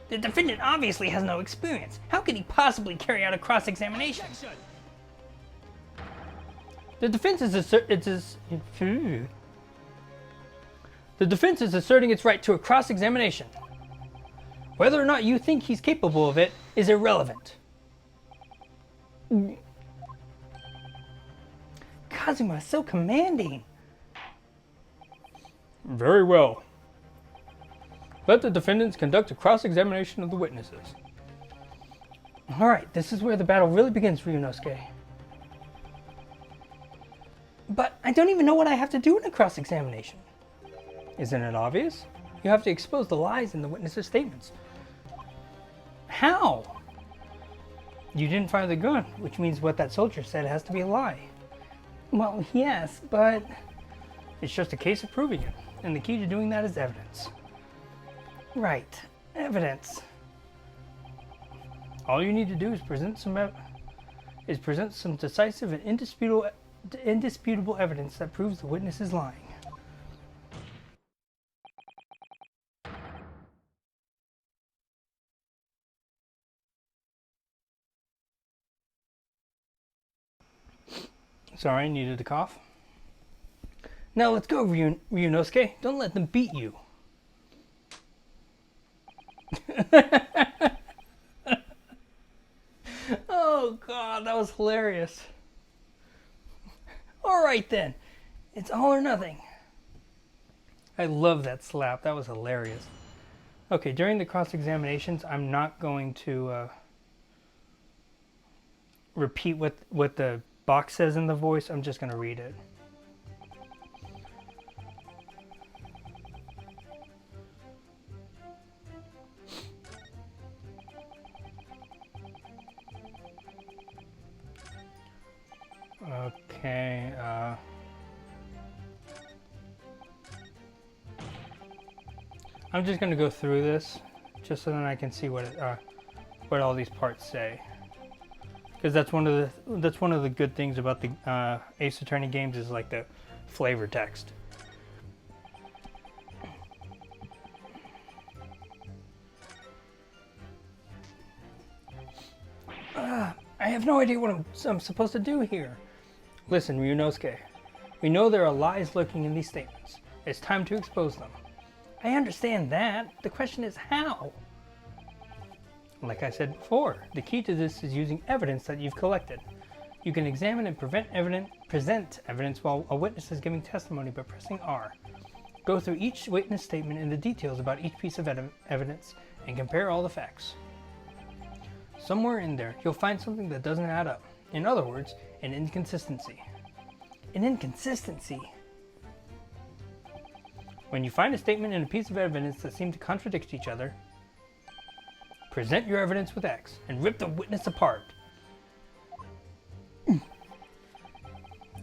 S3: The defendant obviously has no experience. How could he possibly carry out a cross-examination?
S1: The defense is asserting its right to a cross-examination. Whether or not you think he's capable of it is irrelevant. Kazuma is so commanding. Very well. Let the defendants conduct a cross-examination of the witnesses. Alright, this is where the battle really begins, Ryunosuke. But I don't even know what I have to do in a cross-examination. Isn't it obvious? You have to expose the lies in the witnesses' statements. How? You didn't fire the gun, which means what that soldier said has to be a lie. Well, yes, but it's just a case of proving it, and the key to doing that is evidence. Right, evidence. All you need to do is present some decisive and indisputable evidence that proves the witness is lying. Sorry, needed a cough. Now let's go, Ryunosuke. Don't let them beat you. Oh God, that was hilarious.
S4: Alright then. It's all or nothing.
S1: I love that slap. That was hilarious. Okay, during the cross-examinations, I'm not going to repeat what the box says in the voice. I'm just going to read it. Okay, I'm just going to go through this just so that I can see what all these parts say. Because that's one of the good things about the Ace Attorney games is like the flavor text.
S4: I have no idea what I'm supposed to do here.
S1: Listen, Ryunosuke, we know there are lies lurking in these statements. It's time to expose them.
S4: I understand that. The question is how?
S1: Like I said before, the key to this is using evidence that you've collected. You can examine and present evidence while a witness is giving testimony by pressing R. Go through each witness statement and the details about each piece of evidence and compare all the facts. Somewhere in there, you'll find something that doesn't add up. In other words, an inconsistency.
S4: An inconsistency?
S1: When you find a statement and a piece of evidence that seem to contradict each other, present your evidence with X and rip the witness apart.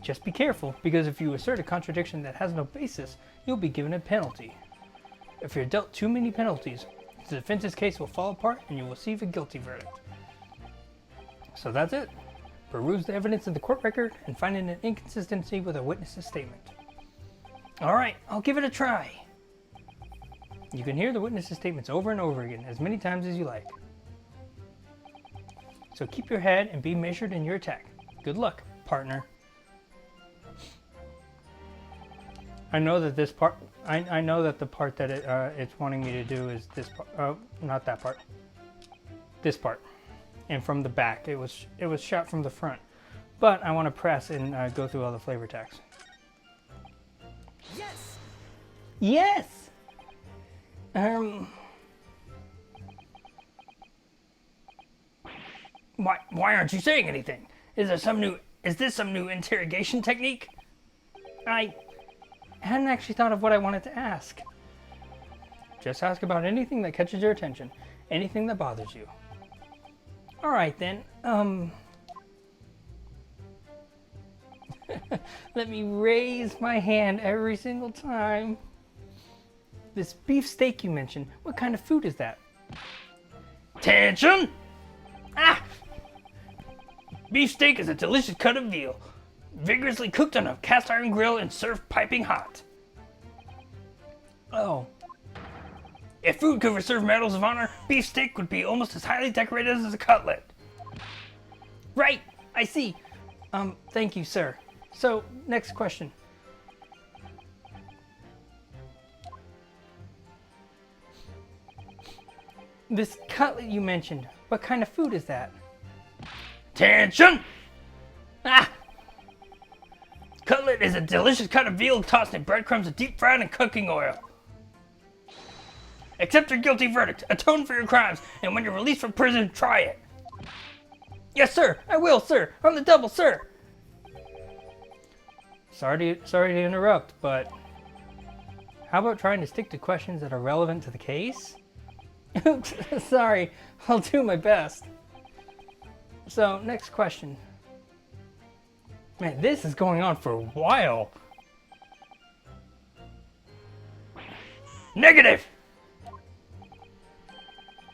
S1: Just be careful, because if you assert a contradiction that has no basis, you'll be given a penalty. If you're dealt too many penalties, the defense's case will fall apart and you will receive a guilty verdict. So that's it. Peruse the evidence in the court record and find an inconsistency with a witness's statement.
S4: Alright, I'll give it a try.
S1: You can hear the witness's statements over and over again, as many times as you like. So keep your head and be measured in your attack. Good luck, partner. I know that this part, I know that the part that it's wanting me to do is this part. Oh, not that part. This part. And from the back. It was shot from the front. But I want to press and go through all the flavor text.
S4: Yes! Yes! Why aren't you saying anything? Is this some new interrogation technique?
S1: I hadn't actually thought of what I wanted to ask. Just ask about anything that catches your attention. Anything that bothers you.
S4: Alright then, let me raise my hand every single time.
S1: This beef steak you mentioned, what kind of food is that?
S3: Attention! Ah! Beef steak is a delicious cut of veal, vigorously cooked on a cast iron grill and served piping hot.
S1: Oh.
S3: If food could receive medals of honor, beef steak would be almost as highly decorated as a cutlet.
S4: Right, I see.
S1: Thank you, sir. So, next question. This cutlet you mentioned, what kind of food is that?
S3: Attention! Ah! Cutlet is a delicious cut of veal tossed in breadcrumbs and deep fried in cooking oil. Accept your guilty verdict, atone for your crimes, and when you're released from prison, try it.
S4: Yes, sir, I will, sir, on the double, sir.
S1: Sorry to interrupt, but how about trying to stick to questions that are relevant to the case?
S4: Oops, sorry, I'll do my best.
S1: So, next question.
S3: Man, this is going on for a while. Negative!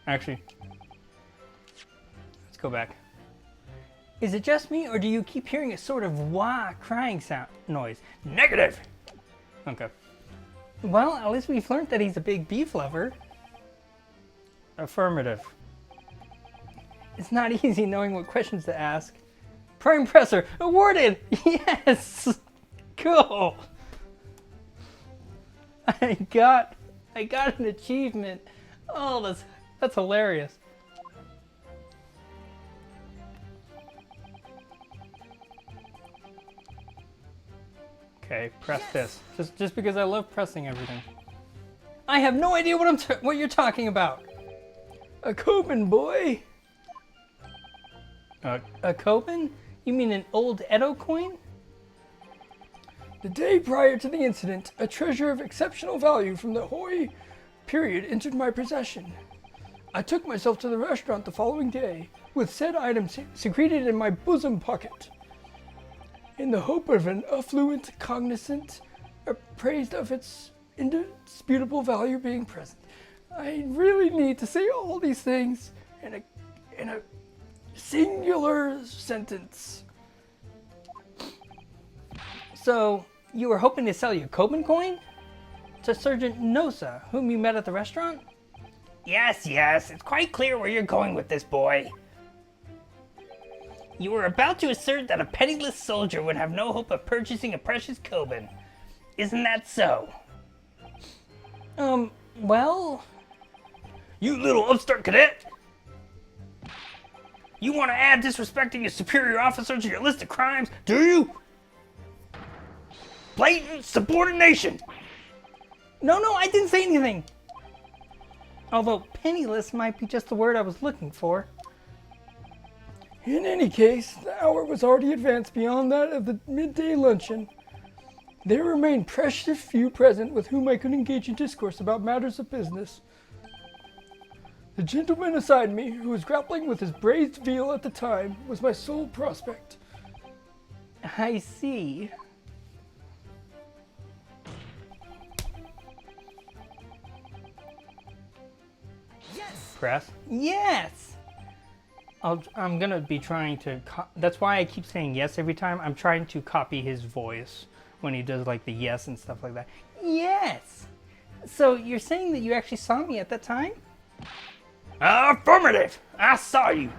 S1: Actually, let's go back.
S4: Is it just me, or do you keep hearing a sort of wah crying sound noise?
S3: Negative!
S1: Okay.
S4: Well, at least we've learned that he's a big beef lover.
S1: Affirmative.
S4: It's not easy knowing what questions to ask. Prime Presser, awarded! Yes! Cool! I got an achievement. Oh, that's hilarious.
S1: Okay, press this. Just because I love pressing everything. I have no idea what you're talking about. A Coben, boy. A Coben? You mean an old Edo coin? The day prior to the incident, a treasure of exceptional value from the Hoi period entered my possession. I took myself to the restaurant the following day, with said item secreted in my bosom pocket, in the hope of an affluent cognizant appraised of its indisputable value being present. I really need to say all these things in a singular sentence. So, you were hoping to sell your Coben coin? To Sergeant Nosa, whom you met at the restaurant?
S4: Yes, it's quite clear where you're going with this, boy. You were about to assert that a penniless soldier would have no hope of purchasing a precious Coben. Isn't that so?
S1: Well...
S3: You little upstart cadet! You want to add disrespecting your superior officer to your list of crimes, do you? Blatant subordination!
S1: No, I didn't say anything. Although penniless might be just the word I was looking for. In any case, the hour was already advanced beyond that of the midday luncheon. There remained precious few present with whom I could engage in discourse about matters of business. The gentleman beside me, who was grappling with his braised veal at the time, was my sole prospect. I see.
S2: Yes!
S1: Press? Yes! I'm gonna be trying to... That's why I keep saying yes every time. I'm trying to copy his voice when he does like the yes and stuff like that. Yes! So you're saying that you actually saw me at that time?
S3: Affirmative! I saw you!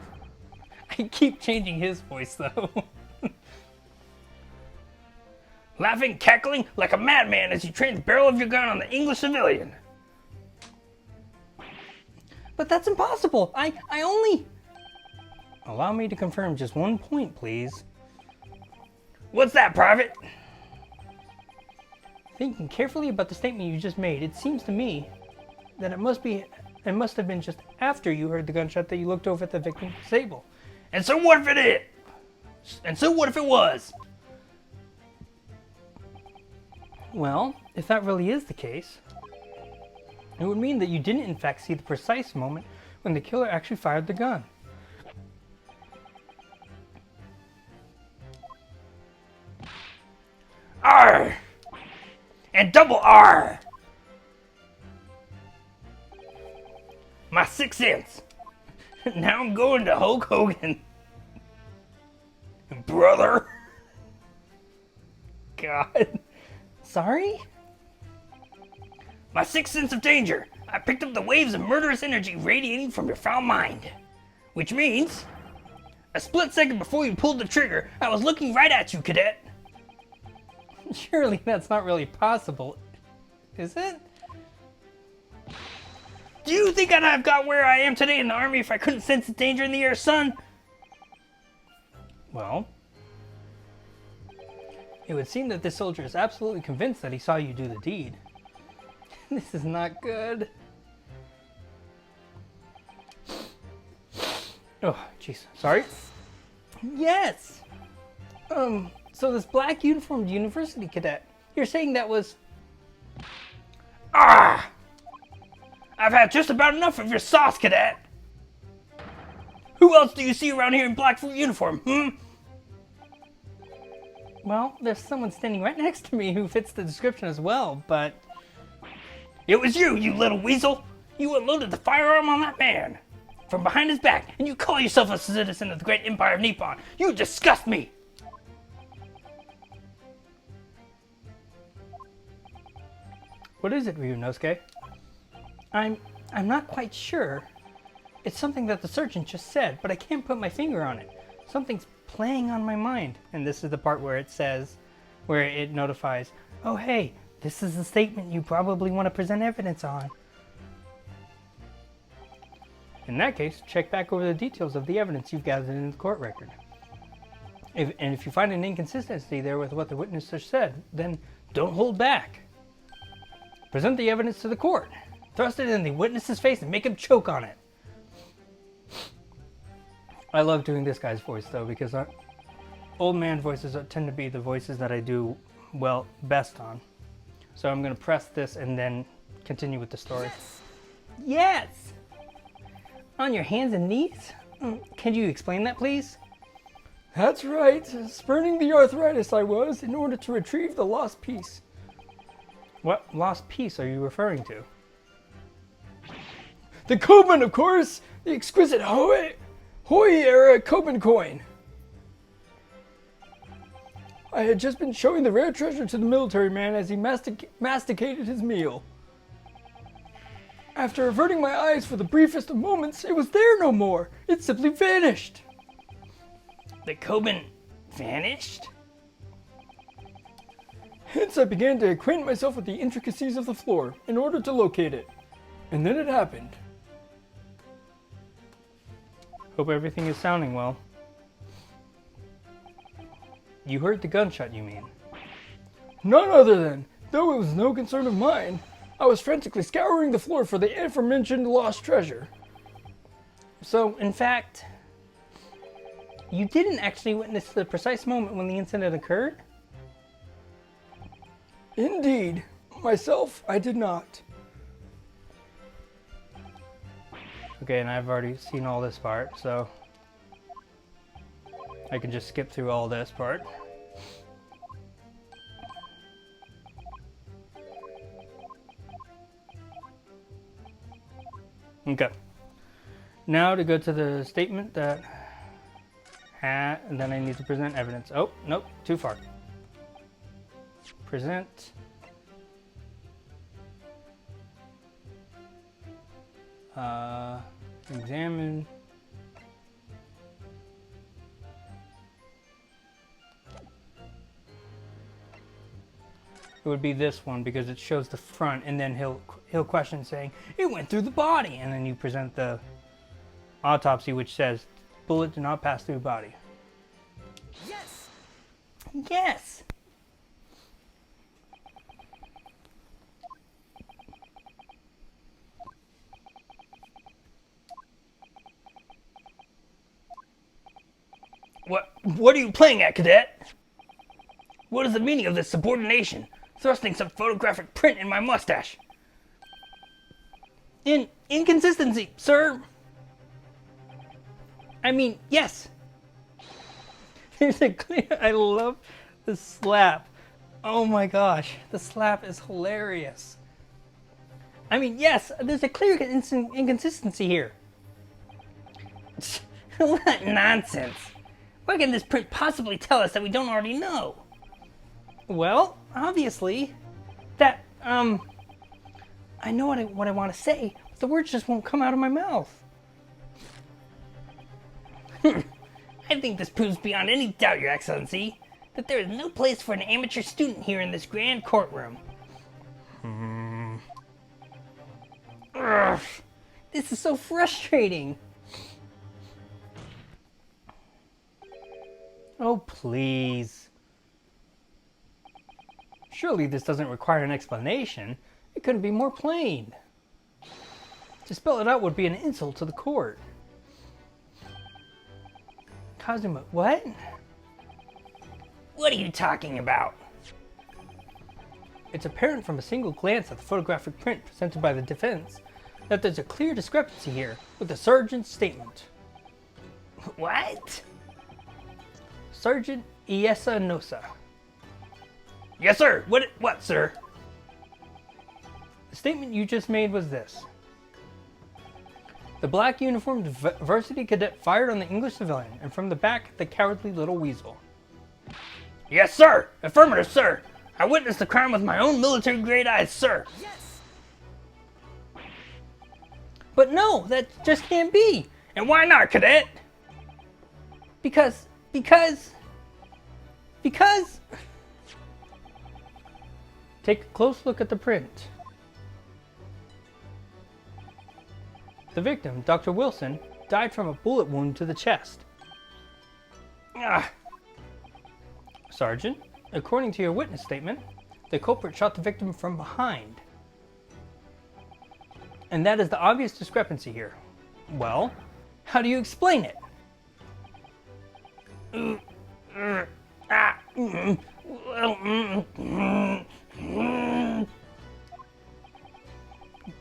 S1: I keep changing his voice though.
S3: Laughing, cackling like a madman as you train the barrel of your gun on the English civilian.
S1: But that's impossible! I only... Allow me to confirm just one point, please.
S3: What's that, Private?
S1: Thinking carefully about the statement you just made, it seems to me that it must have been just after you heard the gunshot that you looked over at the victim's table.
S3: And so what if it is? And so what if it was?
S1: Well, if that really is the case, it would mean that you didn't in fact see the precise moment when the killer actually fired the gun.
S3: R! And double R! My 6th sense. Now I'm going to Hulk Hogan. Brother.
S1: God. Sorry?
S3: My 6th sense of danger. I picked up the waves of murderous energy radiating from your foul mind. Which means, a split second before you pulled the trigger, I was looking right at you, cadet.
S1: Surely that's not really possible, is it?
S3: Do you think I'd have got where I am today in the army if I couldn't sense the danger in the air, son?
S1: Well, it would seem that this soldier is absolutely convinced that he saw you do the deed. This is not good. Oh, jeez. Sorry. Yes! So this black uniformed university cadet, you're saying that was...
S3: Ah! I've had just about enough of your sauce, cadet. Who else do you see around here in black uniform,
S1: Well, there's someone standing right next to me who fits the description as well, but...
S3: It was you, you little weasel! You unloaded the firearm on that man! From behind his back, and you call yourself a citizen of the great empire of Nippon! You disgust me!
S1: What is it, Ryunosuke? I'm not quite sure. It's something that the surgeon just said, but I can't put my finger on it. Something's playing on my mind. And this is the part where it says, where it notifies, oh hey, this is the statement you probably want to present evidence on. In that case, check back over the details of the evidence you've gathered in the court record. If you find an inconsistency there with what the witness has said, then don't hold back. Present the evidence to the court. Thrust it in the witness's face and make him choke on it. I love doing this guy's voice though, because old man voices tend to be the voices that I do well best on. So I'm going to press this and then continue with the story.
S4: Yes! On your hands and knees? Can you explain that, please?
S1: That's right. Spurning the arthritis I was in order to retrieve the lost piece. What lost piece are you referring to? The Coben, of course! The exquisite Hoi-era Coben coin. I had just been showing the rare treasure to the military man as he masticated his meal. After averting my eyes for the briefest of moments, it was there no more. It simply vanished.
S4: The Coben vanished?
S1: Hence I began to acquaint myself with the intricacies of the floor in order to locate it. And then it happened. Hope everything is sounding well. You heard the gunshot, you mean? None other than, though it was no concern of mine, I was frantically scouring the floor for the aforementioned lost treasure.
S4: So, in fact, you didn't actually witness the precise moment when the incident occurred?
S1: Indeed. Myself, I did not. Okay, and I've already seen all this part, so I can just skip through all this part. Okay. Now to go to the statement that and then I need to present evidence. Oh, nope, too far. Present. Examine. It would be this one because it shows the front, and then he'll question saying it went through the body, and then you present the autopsy which says bullet did not pass through the body.
S4: Yes. Yes.
S3: What are you playing at, cadet? What is the meaning of this subordination? Thrusting some photographic print in my mustache.
S4: Inconsistency, sir. I mean, yes.
S1: There's a clear. I love the slap. Oh my gosh, the slap is hilarious.
S4: I mean, yes, there's a clear inconsistency here. What nonsense. What can this print possibly tell us that we don't already know? Well, obviously, that, I know what I want to say, but the words just won't come out of my mouth. I think this proves beyond any doubt, Your Excellency, that there is no place for an amateur student here in this grand courtroom. Ugh, this is so frustrating.
S1: Oh, please. Surely this doesn't require an explanation. It couldn't be more plain. To spell it out would be an insult to the court. Kazuma, what?
S4: What are you talking about?
S1: It's apparent from a single glance at the photographic print presented by the defense that there's a clear discrepancy here with the sergeant's statement.
S4: What?
S1: Sergeant Iesa Nosa.
S3: Yes, sir. What, sir?
S1: The statement you just made was this. The black uniformed varsity cadet fired on the English civilian, and from the back, the cowardly little weasel.
S3: Yes, sir. Affirmative, sir. I witnessed the crime with my own military-grade eyes, sir.
S4: Yes. But no, that just can't be.
S3: And why not, cadet?
S4: Because...
S1: Take a close look at the print. The victim, Dr. Wilson, died from a bullet wound to the chest. Sergeant, according to your witness statement, the culprit shot the victim from behind. And that is the obvious discrepancy here. Well, how do you explain it?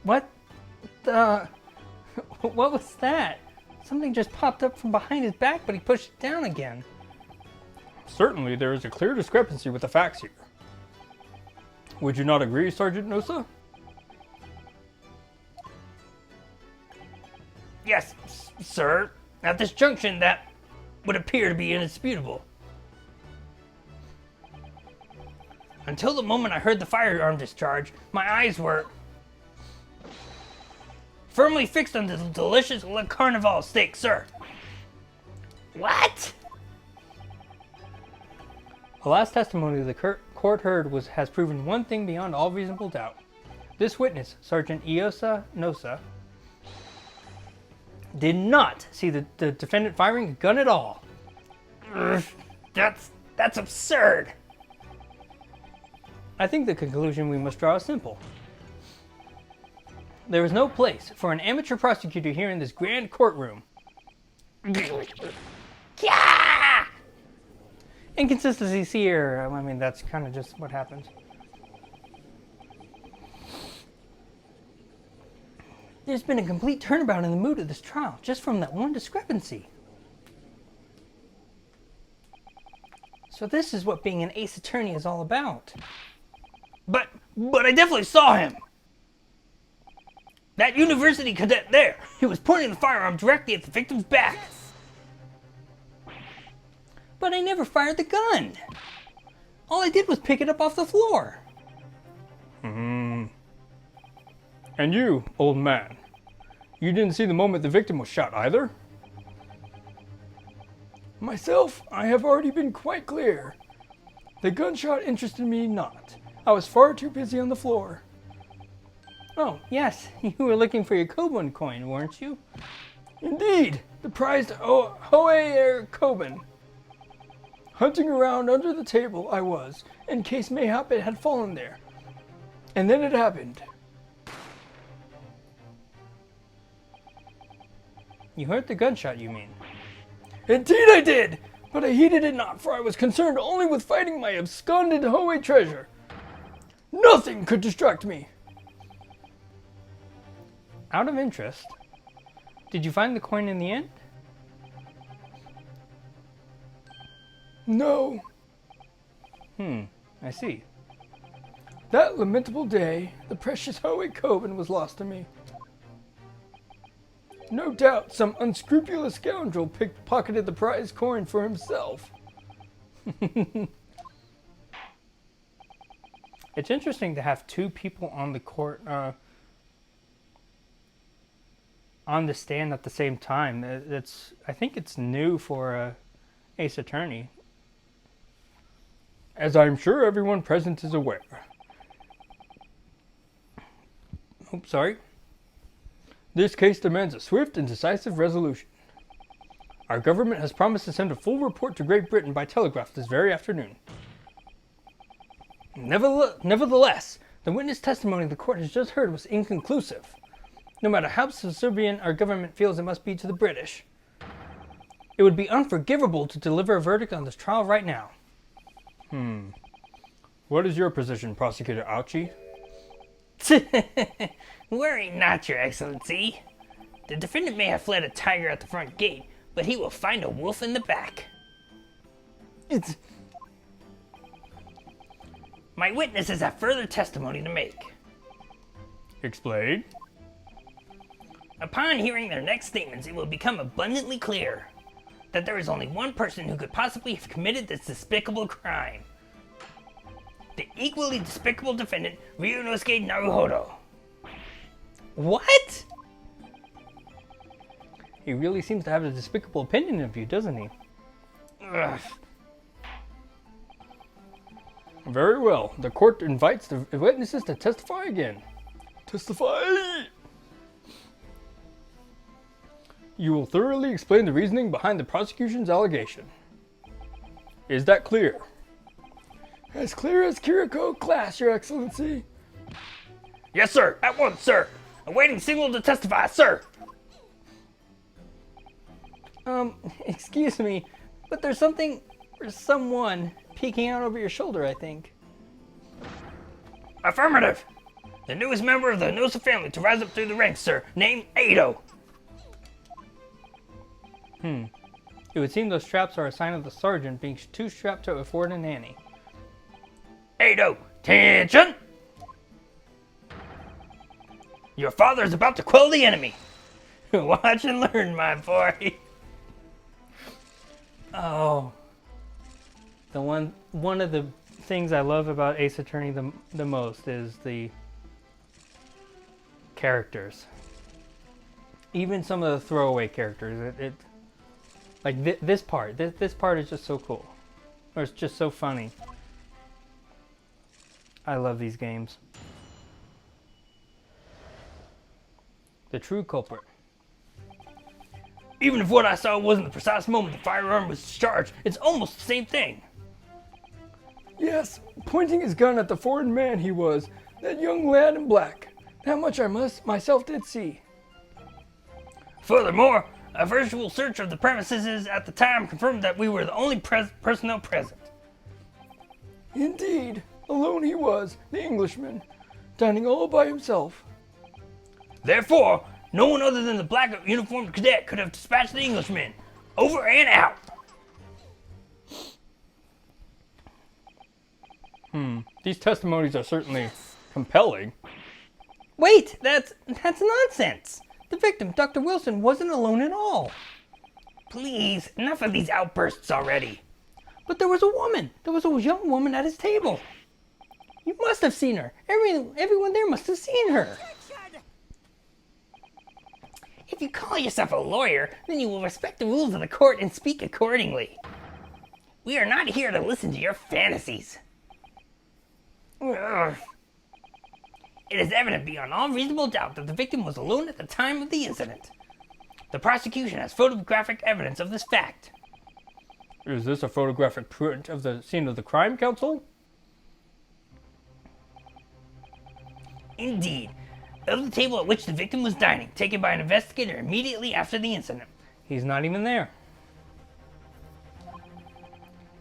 S1: What the... What was that? Something just popped up from behind his back, but he pushed it down again.
S3: Certainly, there is a clear discrepancy with the facts here. Would you not agree, Sergeant Nosa?
S4: Yes, sir. At this junction, that would appear to be indisputable. Until the moment I heard the firearm discharge, my eyes were firmly fixed on the delicious Le Carnival steak, sir. What?
S1: The last testimony the court heard has proven one thing beyond all reasonable doubt. This witness, Sergeant Iosa Nosa, did not see the defendant firing a gun at all.
S4: That's absurd.
S1: I think the conclusion we must draw is simple. There is no place for an amateur prosecutor here in this grand courtroom.
S4: Yeah!
S1: Inconsistencies here, I mean, that's kind of just what happens. There's been a complete turnabout in the mood of this trial, just from that one discrepancy. So this is what being an ace attorney is all about.
S4: But I definitely saw him. That university cadet there, he was pointing the firearm directly at the victim's back.
S1: But I never fired the gun. All I did was pick it up off the floor.
S3: And you, old man, you didn't see the moment the victim was shot either? Myself, I have already been quite clear. The gunshot interested me not. I was far too busy on the floor.
S1: Oh, yes, you were looking for your Koban coin, weren't you?
S3: Indeed, the prized Hoaer Koban. Hunting around under the table I was, in case mayhap it had fallen there. And then it happened.
S1: You heard the gunshot, you mean?
S3: Indeed I did, but I heeded it not, for I was concerned only with finding my absconded Hoae treasure. Nothing could distract me.
S1: Out of interest, did you find the coin in the end?
S3: No.
S1: I see.
S3: That lamentable day, the precious Hoae Koban was lost to me. No doubt some unscrupulous scoundrel pickpocketed the prize coin for himself.
S1: It's interesting to have two people on the court, on the stand at the same time. I think it's new for a ace attorney.
S3: As I'm sure everyone present is aware.
S1: Oops, sorry.
S3: This case demands a swift and decisive resolution. Our government has promised to send a full report to Great Britain by telegraph this very afternoon.
S1: Nevertheless, the witness testimony the court has just heard was inconclusive. No matter how subservient our government feels it must be to the British, it would be unforgivable to deliver a verdict on this trial right now.
S3: What is your position, Prosecutor Ouchie?
S4: Worry not, Your Excellency. The defendant may have fled a tiger at the front gate, but he will find a wolf in the back. My witnesses have further testimony to make.
S3: Explain.
S4: Upon hearing their next statements, it will become abundantly clear that there is only one person who could possibly have committed this despicable crime. The equally despicable defendant, Ryunosuke Naruhodo.
S1: What? He really seems to have a despicable opinion of you, doesn't he?
S4: Ugh.
S3: Very well. The court invites the witnesses to testify again. Testify! You will thoroughly explain the reasoning behind the prosecution's allegation. Is that clear?
S5: As clear as Kiriko glass, Your Excellency.
S3: Yes, sir. At once, sir. Awaiting signal to testify, sir.
S1: Excuse me, but there's something or someone peeking out over your shoulder, I think.
S3: Affirmative. The newest member of the Nosa family to rise up through the ranks, sir. Named Ado.
S1: It would seem those straps are a sign of the sergeant being too strapped to afford a nanny.
S3: Ado, attention! Your father is about to quell the enemy. Watch and learn, my boy.
S1: Oh. One of the things I love about Ace Attorney the most is the characters. Even some of the throwaway characters. Like this part. This part is just so cool. Or it's just so funny. I love these games. The true culprit.
S3: Even if what I saw wasn't the precise moment the firearm was discharged, it's almost the same thing.
S5: Yes, pointing his gun at the foreign man he was, that young lad in black. That much I myself did see.
S3: Furthermore, a visual search of the premises at the time confirmed that we were the only personnel present.
S5: Indeed, alone he was, the Englishman, dining all by himself.
S3: Therefore, no one other than the black uniformed cadet could have dispatched the Englishman. Over and out.
S1: These testimonies are certainly compelling.
S4: Wait, that's nonsense. The victim, Dr. Wilson, wasn't alone at all.
S3: Please, enough of these outbursts already.
S4: But there was a woman. There was a young woman at his table. You must have seen her. Everyone there must have seen her.
S3: If you call yourself a lawyer, then you will respect the rules of the court and speak accordingly. We are not here to listen to your fantasies. Ugh. It is evident beyond all reasonable doubt that the victim was alone at the time of the incident. The prosecution has photographic evidence of this fact.
S1: Is this a photographic print of the scene of the crime, Counsel?
S3: Indeed, of the table at which the victim was dining, taken by an investigator immediately after the incident.
S1: He's not even there.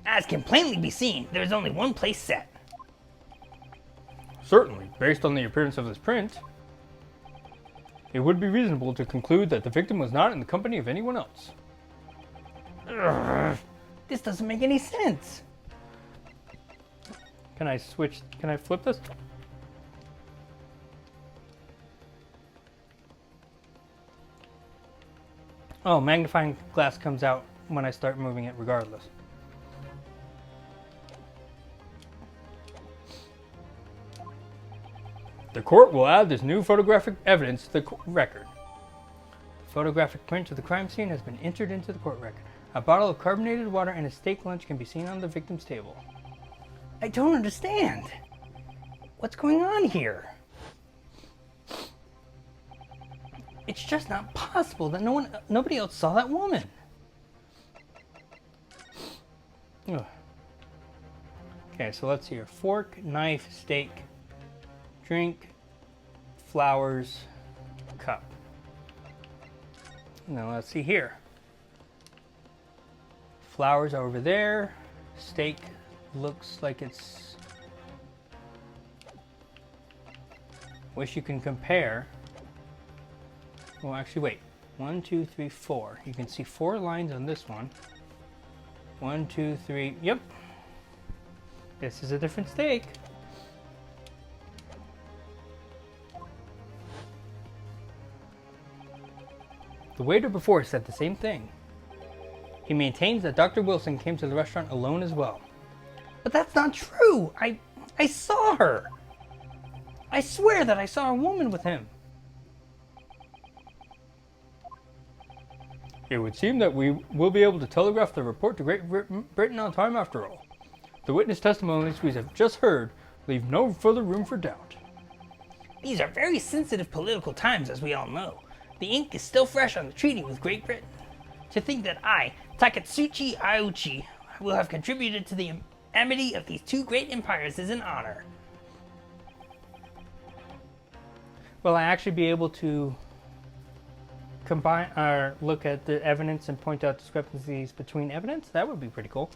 S3: As can plainly be seen, there is only one place set.
S1: Certainly, based on the appearance of this print, it would be reasonable to conclude that the victim was not in the company of anyone else.
S3: Ugh.
S4: This doesn't make any sense.
S1: Can I flip this? Oh, magnifying glass comes out when I start moving it regardless. The court will add this new photographic evidence to the record. The photographic print of the crime scene has been entered into the court record. A bottle of carbonated water and a steak lunch can be seen on the victim's table.
S4: I don't understand. What's going on here? It's just not possible that nobody else saw that woman.
S1: Ugh. Okay, so let's see here. Fork, knife, steak, drink, flowers, cup. Now let's see here. Flowers are over there. Steak looks like it's... Wish you can compare. Well, actually, wait. 1, 2, 3, 4. You can see 4 lines on this one. 1, 2, 3. Yep. This is a different steak. The waiter before said the same thing. He maintains that Dr. Wilson came to the restaurant alone as well.
S4: But that's not true. I saw her. I swear that I saw a woman with him.
S1: It would seem that we will be able to telegraph the report to Great Britain on time after all. The witness testimonies we have just heard leave no further room for doubt.
S3: These are very sensitive political times, as we all know. The ink is still fresh on the treaty with Great Britain. To think that I, Takatsuchi Aiuchi, will have contributed to the
S4: amity of these two great empires is an honor.
S1: Will I actually be able to combine or look at the evidence and point out discrepancies between evidence? That would be pretty cool.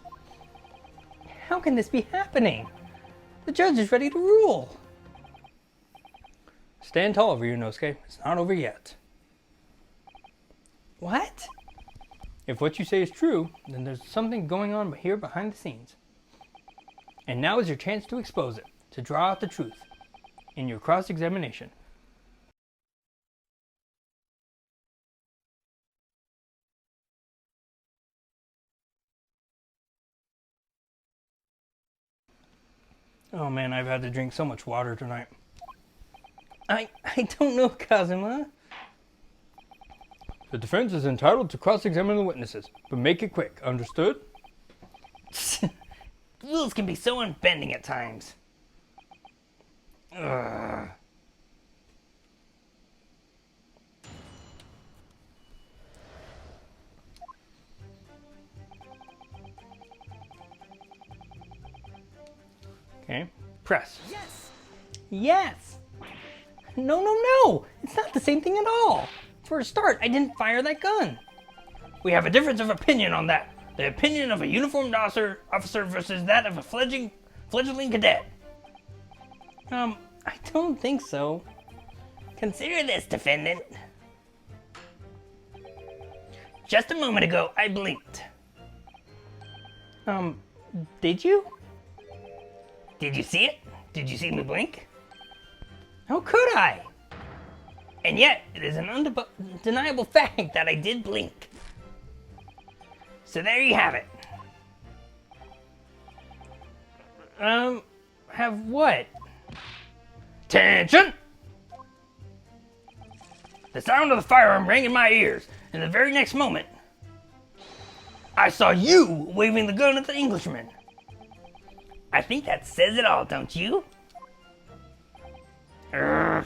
S4: How can this be happening? The judge is ready to rule.
S1: Stand tall, Ryunosuke. It's not over yet.
S4: What?
S1: If what you say is true, then there's something going on here behind the scenes. And now is your chance to expose it, to draw out the truth in your cross-examination. Oh man, I've had to drink so much water tonight.
S4: I don't know, Kazuma.
S1: The defense is entitled to cross-examine the witnesses, but make it quick, understood?
S4: Rules can be so unbending at times. Ugh.
S1: Okay, press.
S4: Yes! No! It's not the same thing at all. For a start, I didn't fire that gun.
S3: We have a difference of opinion on that. The opinion of a uniformed officer versus that of a fledgling cadet.
S4: I don't think so.
S3: Consider this, defendant. Just a moment ago, I blinked.
S4: Did you?
S3: Did you see it? Did you see me blink?
S4: How could I?
S3: And yet, it is an undeniable fact that I did blink. So there you have it.
S4: Have what?
S3: Attention! The sound of the firearm rang in my ears, and the very next moment, I saw you waving the gun at the Englishman. I think that says it all, don't you? And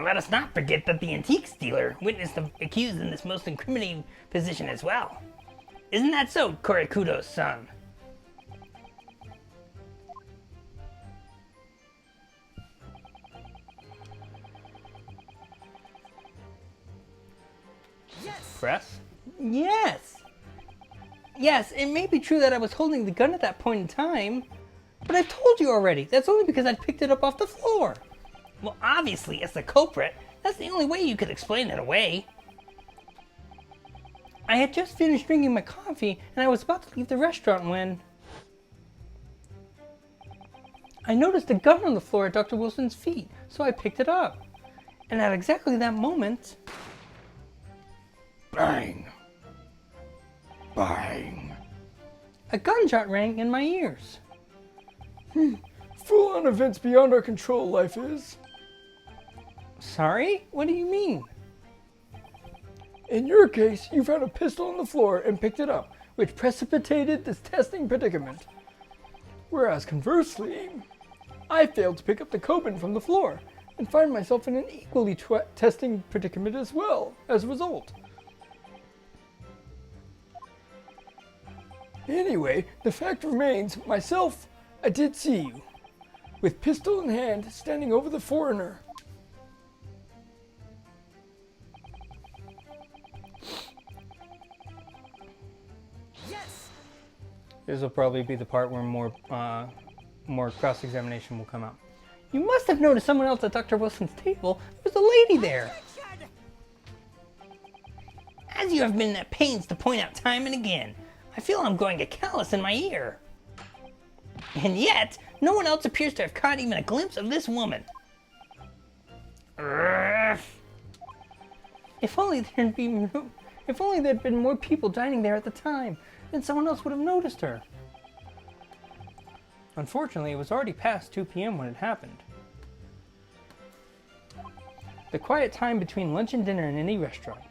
S3: let us not forget that the antiques dealer witnessed the accused in this most incriminating position as well. Isn't that so, Korikudo's son?
S1: Press?
S4: Yes! Yes, it may be true that I was holding the gun at that point in time, but I've told you already, that's only because I picked it up off the floor.
S3: Well, obviously, as the culprit, that's the only way you could explain it away.
S4: I had just finished drinking my coffee and I was about to leave the restaurant when I noticed a gun on the floor at Dr. Wilson's feet, so I picked it up. And at exactly that moment,
S2: Bang! Bang!
S4: a gunshot rang in my ears.
S5: Full-on events beyond our control, life is.
S4: Sorry? What do you mean?
S5: In your case, you found a pistol on the floor and picked it up, which precipitated this testing predicament. Whereas conversely, I failed to pick up the Coben from the floor and find myself in an equally testing predicament as well, as a result. Anyway, the fact remains, myself, I did see you, with pistol in hand, standing over the foreigner.
S1: This will probably be the part where more cross-examination will come out.
S4: You must have noticed someone else at Dr. Wilson's table. There was a lady there.
S3: As you have been at pains to point out time and again, I feel I'm going to callus in my ear. And yet, no one else appears to have caught even a glimpse of this woman.
S4: If only there'd been more people dining there at the time, then someone else would have noticed her.
S1: Unfortunately, it was already past 2 p.m. when it happened. The quiet time between lunch and dinner in any restaurant.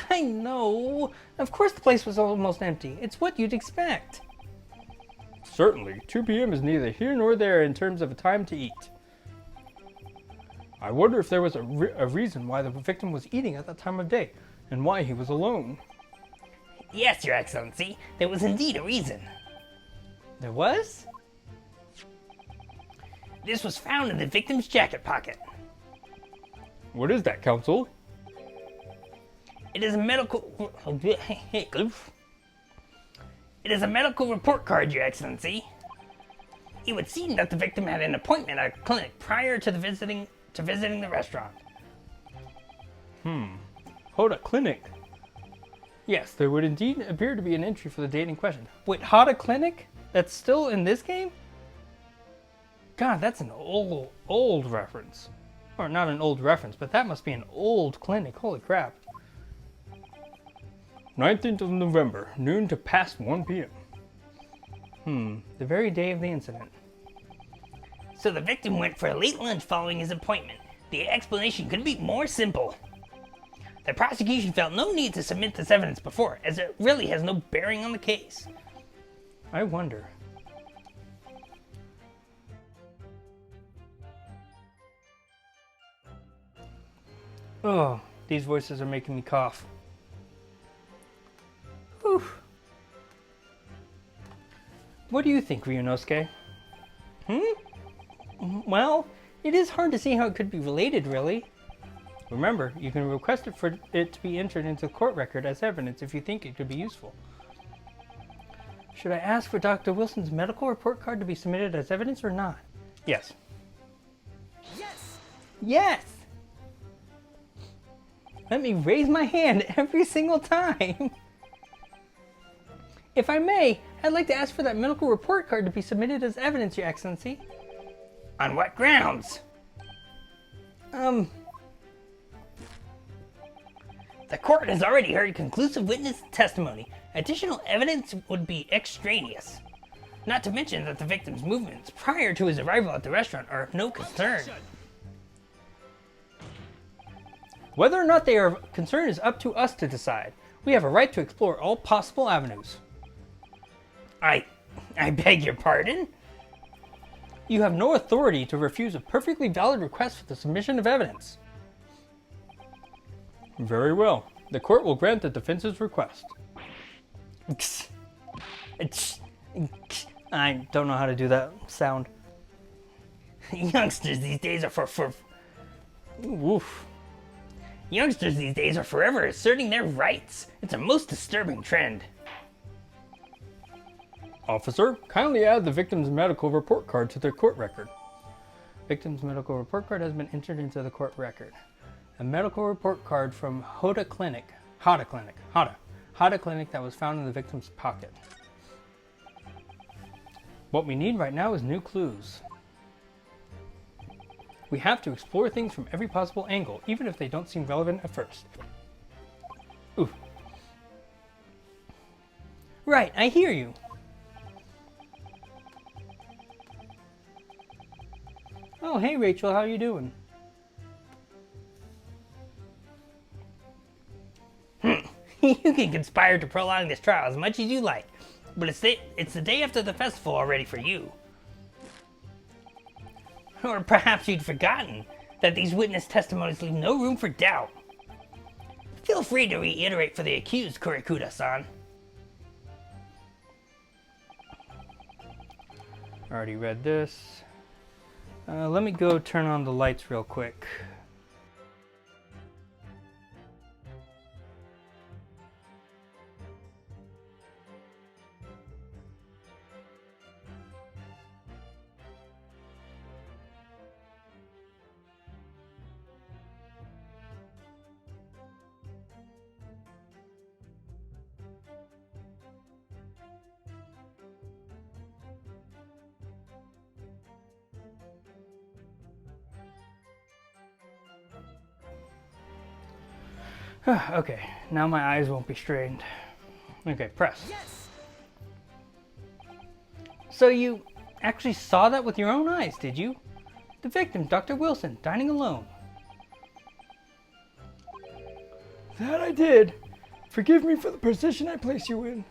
S4: I know. Of course the place was almost empty. It's what you'd expect.
S1: Certainly, 2 p.m. is neither here nor there in terms of a time to eat. I wonder if there was a reason why the victim was eating at that time of day, and why he was alone.
S3: Yes, Your Excellency, there was indeed a reason.
S4: There was? This was found in the victim's jacket pocket.
S5: What is that, Counsel?
S4: It is a medical... It is a medical report card, Your Excellency. It would seem that the victim had an appointment at a clinic prior to visiting the restaurant.
S5: Hold a clinic. Yes, there would indeed appear to be an entry for the date in question. Wait, Hada Clinic? That's still in this game? God, that's an old reference. Or not an old reference, but that must be an old clinic. Holy crap. 19th of November, noon to past 1 p.m.
S1: The very day of the incident.
S4: So the victim went for a late lunch following his appointment. The explanation couldn't be more simple. The prosecution felt no need to submit this evidence before, as it really has no bearing on the case.
S1: I wonder. Oh, these voices are making me cough. Whew. What do you think, Ryunosuke? Well, it is hard to see how it could be related, really. Remember, you can request it for it to be entered into the court record as evidence if you think it could be useful. Should I ask for Dr. Wilson's medical report card to be submitted as evidence or not? Yes.
S2: Yes!
S4: Yes! Let me raise my hand every single time. If I may, I'd like to ask for that medical report card to be submitted as evidence, Your Excellency. On what grounds? The court has already heard conclusive witness testimony. Additional evidence would be extraneous. Not to mention that the victim's movements prior to his arrival at the restaurant are of no concern.
S1: Whether or not they are of concern is up to us to decide. We have a right to explore all possible avenues.
S4: I beg your pardon?
S1: You have no authority to refuse a perfectly valid request for the submission of evidence. Very well. The court will grant the defense's request. I don't know how to do that sound.
S4: Youngsters these days are
S1: Woof.
S4: Youngsters these days are forever asserting their rights. It's a most disturbing trend.
S5: Officer, kindly add the victim's medical report card to the court record.
S1: Victim's medical report card has been entered into the court record. A medical report card from Hada Clinic that was found in the victim's pocket. What we need right now is new clues. We have to explore things from every possible angle, even if they don't seem relevant at first. Ooh. Right, I hear you. Oh, hey Rachel, how you doing?
S4: You can conspire to prolong this trial as much as you like, but it's the day after the festival already for you. Or perhaps you'd forgotten that these witness testimonies leave no room for doubt. Feel free to reiterate for the accused, Kurikuda-san.
S1: Already read this. Let me go turn on the lights real quick. Okay, now my eyes won't be strained. Okay, press.
S2: Yes!
S1: So you actually saw that with your own eyes, did you? The victim, Dr. Wilson, dining alone.
S5: That I did. Forgive me for the position I place you in.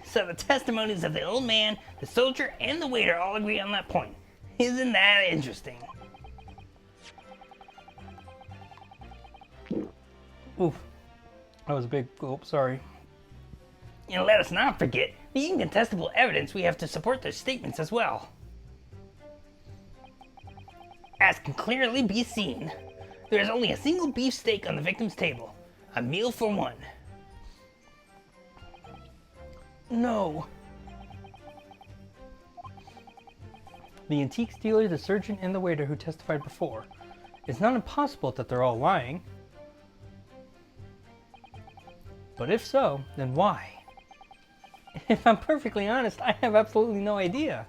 S4: So the testimonies of the old man, the soldier, and the waiter all agree on that point. Isn't that interesting?
S1: Oof. That was a big gulp, sorry.
S4: And let us not forget the incontestable evidence we have to support their statements as well. As can clearly be seen, there is only a single beef steak on the victim's table. A meal for one.
S1: No. The antiques dealer, the surgeon, and the waiter who testified before. It's not impossible that they're all lying. But if so, then why? If I'm perfectly honest, I have absolutely no idea.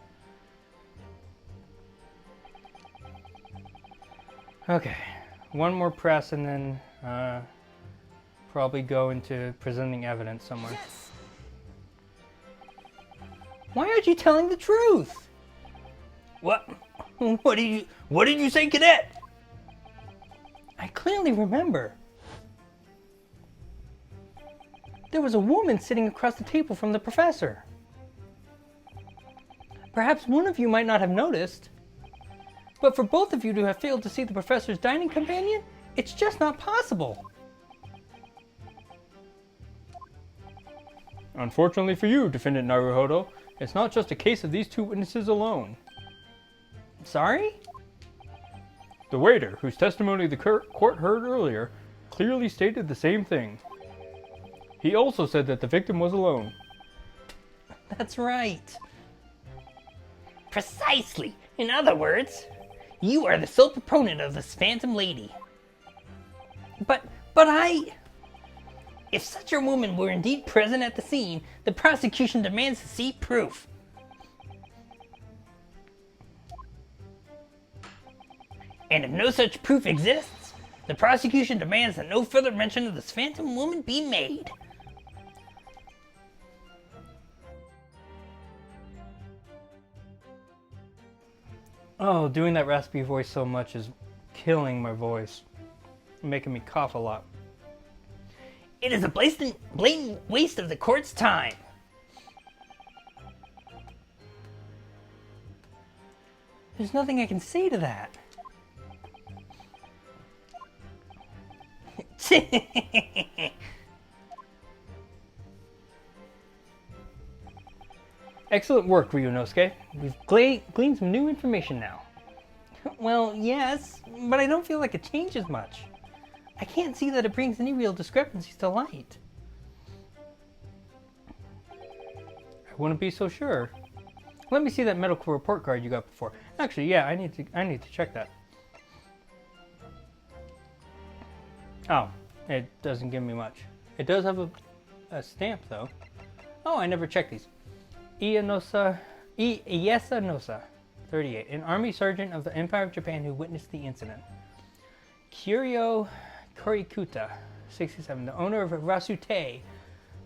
S1: Okay, one more press and then probably go into presenting evidence somewhere.
S2: Yes!
S1: Why aren't you telling the truth?
S4: What? What did you say, cadet?
S1: I clearly remember. There was a woman sitting across the table from the professor. Perhaps one of you might not have noticed, but for both of you to have failed to see the professor's dining companion, it's just not possible. Unfortunately for you, Defendant Naruhodo, it's not just a case of these two witnesses alone. Sorry? The waiter, whose testimony the court heard earlier, clearly stated the same thing. He also said that the victim was alone. That's right.
S4: Precisely. In other words, you are the sole proponent of this phantom lady. But if such a woman were indeed present at the scene, the prosecution demands to see proof. And if no such proof exists, the prosecution demands that no further mention of this phantom woman be made.
S1: Oh, doing that raspy voice so much is killing my voice. Making me cough a lot.
S4: It is a blatant waste of the court's time.
S1: There's nothing I can say to that. Excellent work, Ryunosuke. We've gleaned some new information now. Well, yes, but I don't feel like it changes much. I can't see that it brings any real discrepancies to light. I wouldn't be so sure. Let me see that medical report card you got before. Actually, yeah, I need to check that. Oh, it doesn't give me much. It does have a stamp though. Oh, I never checked these. Iesa Nosa, 38, an army sergeant of the Empire of Japan who witnessed the incident. Kuryo Korikuta, 67, the owner of Rasute,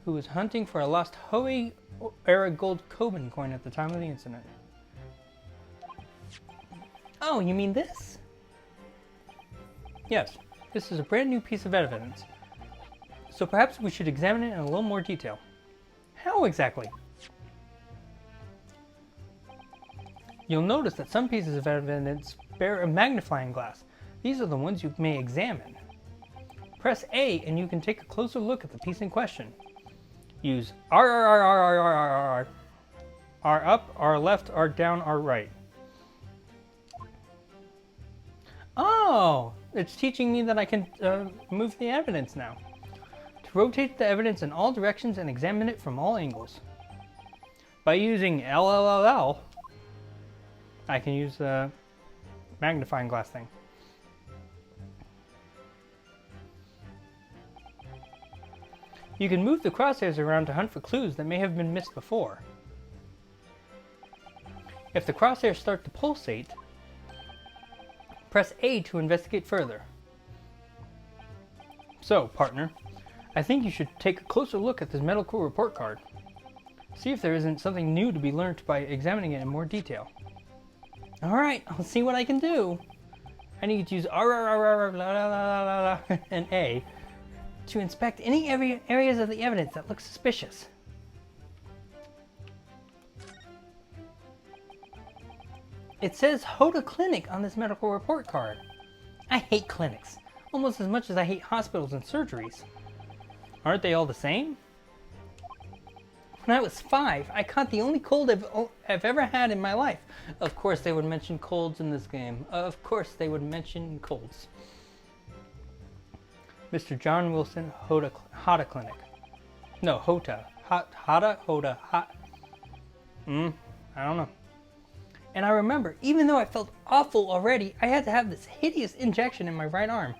S1: who was hunting for a lost Hoei-era gold Koban coin at the time of the incident. Oh, you mean this? Yes, this is a brand new piece of evidence. So perhaps we should examine it in a little more detail. How exactly? You'll notice that some pieces of evidence bear a magnifying glass. These are the ones you may examine. Press A and you can take a closer look at the piece in question. Use R up, R left, R down, R right. Oh, it's teaching me that I can move the evidence now. To rotate the evidence in all directions and examine it from all angles. By using LLLL, I can use the magnifying glass thing. You can move the crosshairs around to hunt for clues that may have been missed before. If the crosshairs start to pulsate, press A to investigate further. So, partner, I think you should take a closer look at this medical report card. See if there isn't something new to be learned by examining it in more detail. Alright, I'll see what I can do. I need to use R and A to inspect any areas of the evidence that look suspicious. It says Hoda Clinic on this medical report card. I hate clinics, almost as much as I hate hospitals and surgeries. Aren't they all the same?
S4: When I was 5, I caught the only cold I've ever had in my life. Of course they would mention colds in this game. Of course they would mention colds. Mr. John Wilson Hota Clinic. No, Hota. Hoda. I don't know. And I remember, even though I felt awful already, I had to have this hideous injection in my right arm.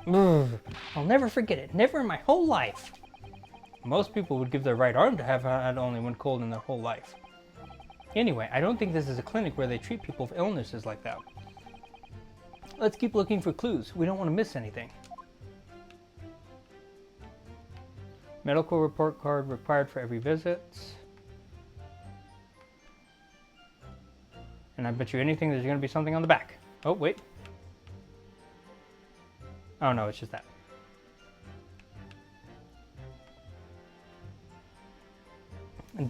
S4: I'll never forget it. Never in my whole life. Most people would give their right arm to have had only one cold in their whole life. Anyway, I don't think this is a clinic where they treat people with illnesses like that. Let's keep looking for clues. We don't want to miss anything. Medical report card required for every visit. And I bet you anything there's going to be something on the back. Oh, wait. Oh, no, it's just that.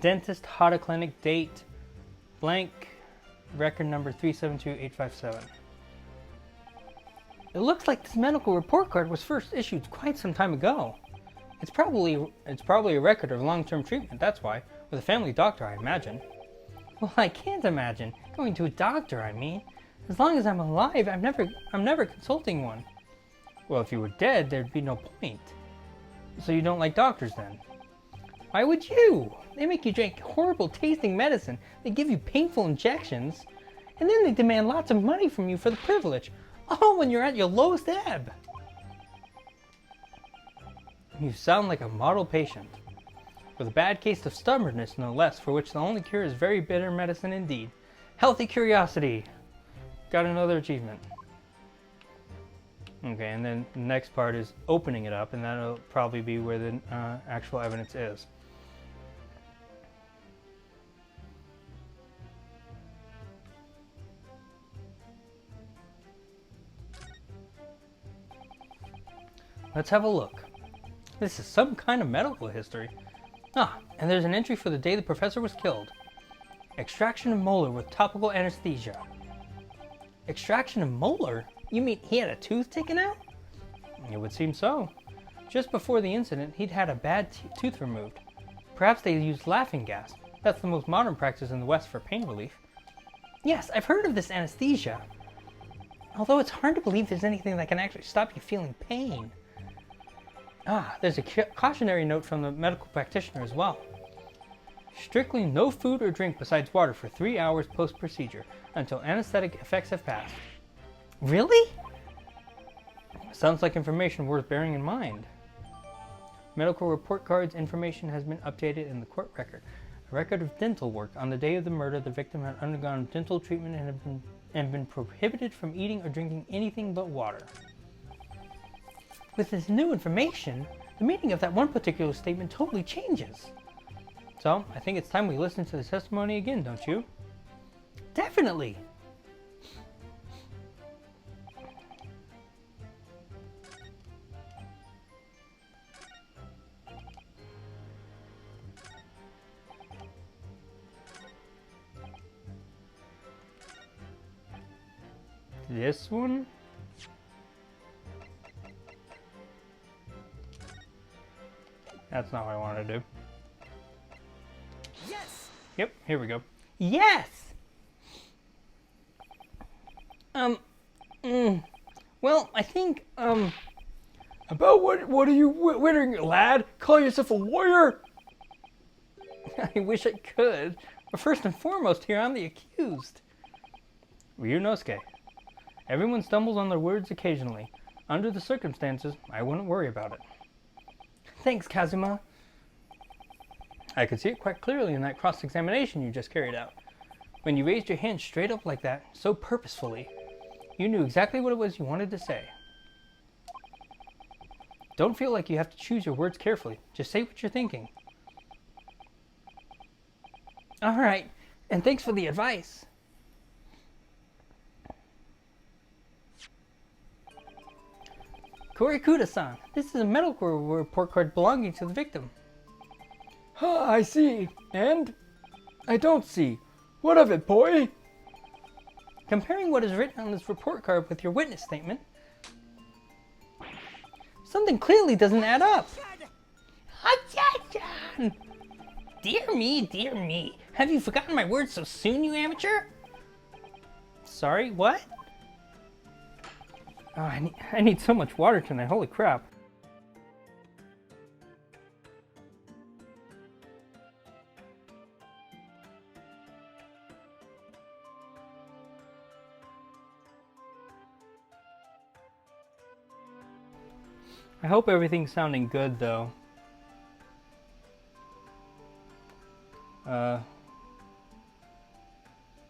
S4: Dentist, Hota Clinic, date, blank, record number 372857. It looks like this medical report card was first issued quite some time ago. It's probably a record of long-term treatment, that's why. With a family doctor, I imagine. Well, I can't imagine. Going to a doctor, I mean. As long as I'm alive, I'm never consulting one. Well, if you were dead, there'd be no point. So you don't like doctors then? Why would you? They make you drink horrible tasting medicine, they give you painful injections, and then they demand lots of money from you for the privilege, all when you're at your lowest ebb. You sound like a model patient, with a bad case of stubbornness no less, for which the only cure is very bitter medicine indeed. Healthy curiosity. Got another achievement. Okay, and then the next part is opening it up, and that'll probably be where the actual evidence is. Let's have a look. This is some kind of medical history. Ah, and there's an entry for the day the professor was killed. Extraction of molar with topical anesthesia. Extraction of molar? You mean he had a tooth taken out? It would seem so. Just before the incident, he'd had a bad tooth removed. Perhaps they used laughing gas. That's the most modern practice in the West for pain relief. Yes, I've heard of this anesthesia. Although it's hard to believe there's anything that can actually stop you feeling pain. Ah, there's a cautionary note from the medical practitioner as well. Strictly no food or drink besides water for 3 hours post-procedure until anesthetic effects have passed. Really? Sounds like information worth bearing in mind. Medical report cards information has been updated in the court record. A record of dental work. On the day of the murder, the victim had undergone dental treatment and been prohibited from eating or drinking anything but water. With this new information, the meaning of that one particular statement totally changes. So, I think it's time we listen to the testimony again, don't you? Definitely! This one? That's not what I wanted to do.
S2: Yes!
S4: Yep, here we go. Yes! Well, I think,
S5: About what are you wondering, lad? Call yourself a warrior?
S4: I wish I could. But first and foremost here, I'm the accused. Ryunosuke. Everyone stumbles on their words occasionally. Under the circumstances, I wouldn't worry about it. Thanks, Kazuma. I could see it quite clearly in that cross-examination you just carried out. When you raised your hand straight up like that, so purposefully, you knew exactly what it was you wanted to say. Don't feel like you have to choose your words carefully. Just say what you're thinking. All right, and thanks for the advice. Korikuda-san, this is a medical report card belonging to the victim.
S5: I see. And? I don't see. What of it, boy?
S4: Comparing what is written on this report card with your witness statement, something clearly doesn't add up. Dear me, dear me. Have you forgotten my words so soon, you amateur?
S1: Sorry, what? Oh, I need so much water tonight, holy crap. I hope everything's sounding good, though.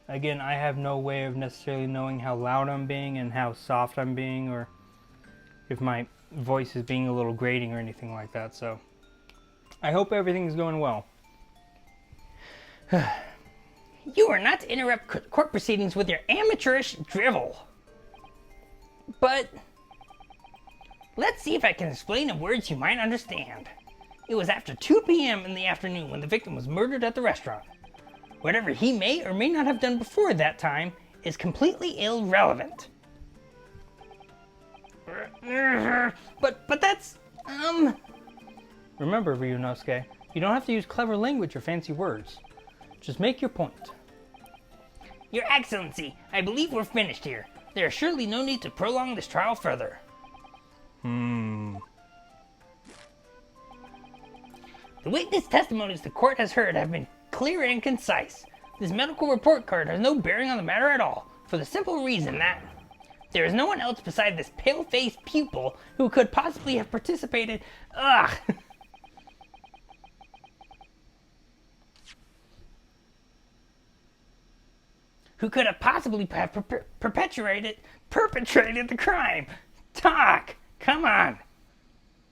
S1: Again, I have no way of necessarily knowing how loud I'm being and how soft I'm being, or if my voice is being a little grating or anything like that, so I hope everything's going well.
S4: You are not to interrupt court proceedings with your amateurish drivel. But let's see if I can explain in words you might understand. It was after 2 p.m. in the afternoon when the victim was murdered at the restaurant. Whatever he may or may not have done before that time is completely irrelevant. But that's,
S1: Remember, Ryunosuke, you don't have to use clever language or fancy words. Just make your point.
S4: Your Excellency, I believe we're finished here. There is surely no need to prolong this trial further. The witness testimonies the court has heard have been clear and concise. This medical report card has no bearing on the matter at all, for the simple reason that there is no one else beside this pale-faced pupil who could possibly have participated. Who could have possibly have perpetrated the crime. Talk! Come on!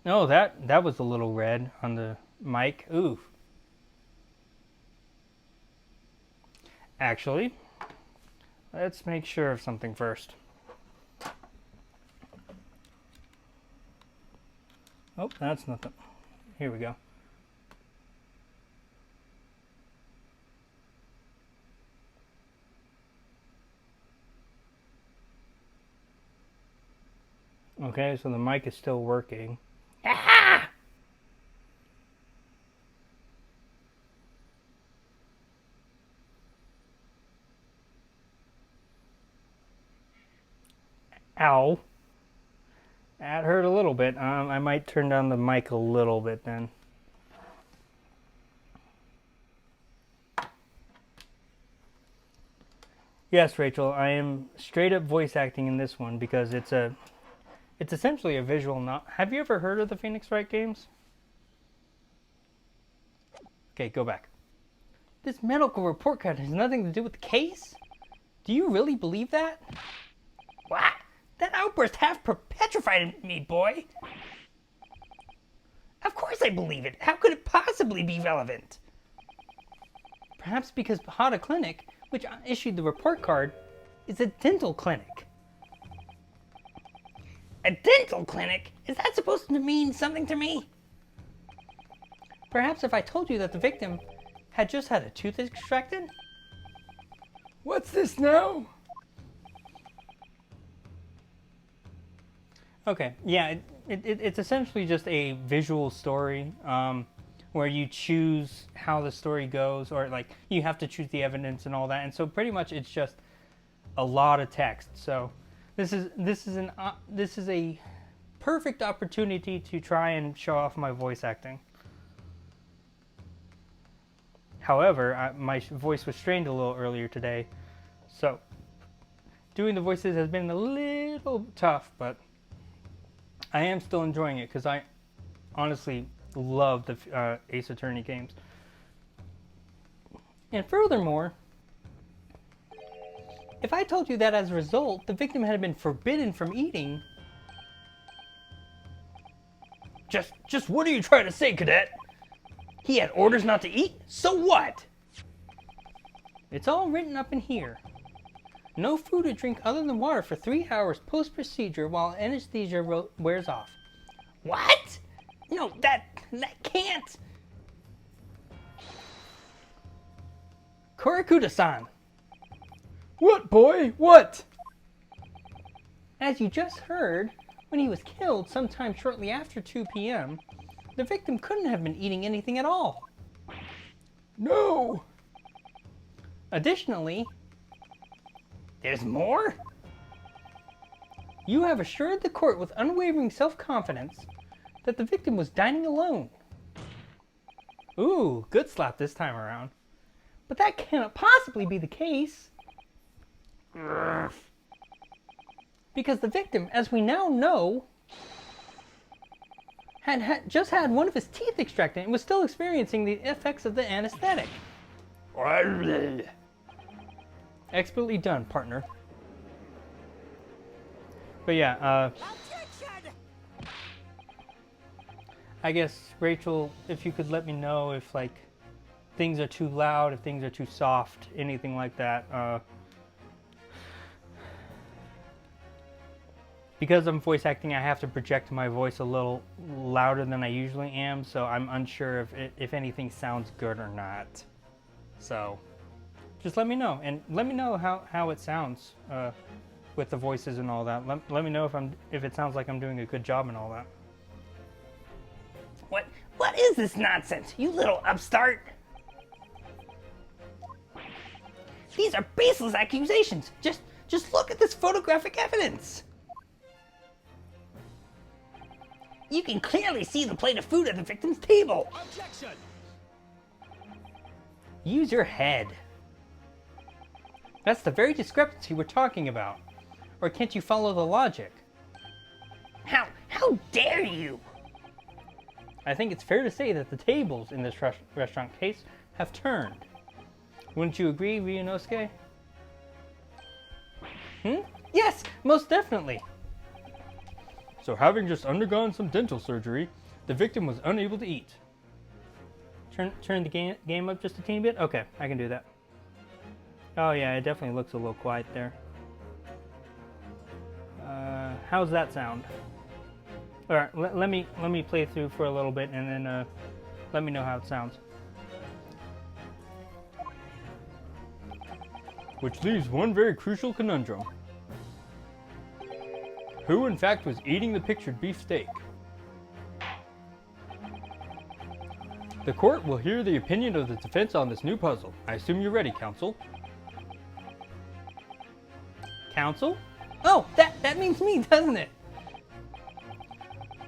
S1: Oh, that was a little red on the mic. Ooh. Actually, let's make sure of something first. Oh, that's nothing. Here we go. Okay, so the mic is still working.
S4: Aha!
S1: Ow. That hurt a little bit. I might turn down the mic a little bit then. Yes, Rachel, I am straight up voice acting in this one because it's essentially a visual Have you ever heard of the Phoenix Wright games? Okay, go back. This medical report card has nothing to do with the case? Do you really believe that?
S4: What? That outburst half petrified me, boy. Of course I believe it. How could it possibly be relevant?
S1: Perhaps because Bahada Clinic, which issued the report card, is a dental clinic.
S4: A dental clinic? Is that supposed to mean something to me?
S1: Perhaps if I told you that the victim had just had a tooth extracted?
S5: What's this now?
S1: Okay, yeah, it's essentially just a visual story where you choose how the story goes, or like you have to choose the evidence and all that, and so pretty much it's just a lot of text. So this is a perfect opportunity to try and show off my voice acting. However, my voice was strained a little earlier today, so doing the voices has been a little tough, but I am still enjoying it because I honestly love the Ace Attorney games. And furthermore, if I told you that as a result, the victim had been forbidden from eating...
S3: Just what are you trying to say, Cadet? He had orders not to eat? So what?
S1: It's all written up in here. No food or drink other than water for 3 hours post-procedure while anesthesia wears off.
S4: What? No, that can't.
S1: Korakuda-san,
S5: What, boy? What?
S1: as you just heard, when he was killed sometime shortly after 2 p.m., the victim couldn't have been eating anything at all.
S5: No!
S4: Additionally,
S3: There's more?
S4: you have assured the court with unwavering self-confidence that the victim was dining alone. Ooh, good slap this time around. But that cannot possibly be the case. Because the victim, as we now know, had just had one of his teeth extracted and was still experiencing the effects of the anesthetic. Expertly done, partner. But yeah, I guess, Rachel, if you could let me know if, like, things are too loud, if things are too soft, anything like that. Because I'm voice acting, I have to project my voice a little louder than I usually am, so I'm unsure if anything sounds good or not. So, just let me know, and let me know how it sounds with the voices and all that. Let me know if it sounds like I'm doing a good job and all that.
S3: What is this nonsense, you little upstart? These are baseless accusations. Just look at this photographic evidence. You can clearly see the plate of food at the victim's table.
S2: Objection!
S4: Use your head. That's the very discrepancy we're talking about. Or can't you follow the logic?
S3: How dare you?
S4: I think it's fair to say that the tables in this restaurant case have turned. Wouldn't you agree, Ryunosuke? Yes, most definitely.
S5: So having just undergone some dental surgery, the victim was unable to eat.
S4: Turn the game up just a teeny bit? Okay, I can do that. Oh yeah, it definitely looks a little quiet there. How's that sound? All right, let me play through for a little bit and then let me know how it sounds.
S5: Which leaves one very crucial conundrum. Who in fact was eating the pictured beef steak? The court will hear the opinion of the defense on this new puzzle. I assume you're ready, counsel.
S4: Counsel? Oh, that means me, doesn't it?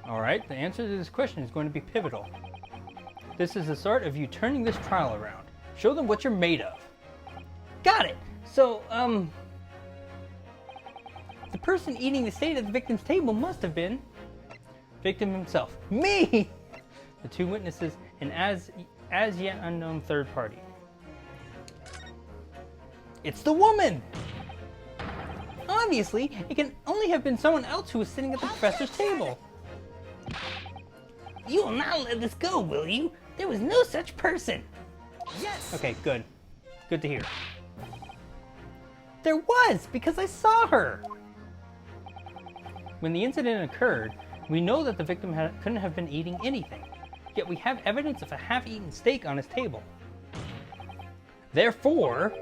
S5: Alright, the answer to this question is going to be pivotal. This is the start of you turning this trial around. Show them what you're made of.
S4: Got it. So, the person eating the steak at the victim's table must have been victim himself. Me! The two witnesses, and as yet unknown third party. It's the woman! Obviously, it can only have been someone else who was sitting at the professor's table.
S3: You will not let this go, will you? There was no such person.
S2: Yes!
S4: Okay, good. Good to hear. There was, because I saw her! When the incident occurred, we know that the victim couldn't have been eating anything. Yet we have evidence of a half-eaten steak on his table. Therefore,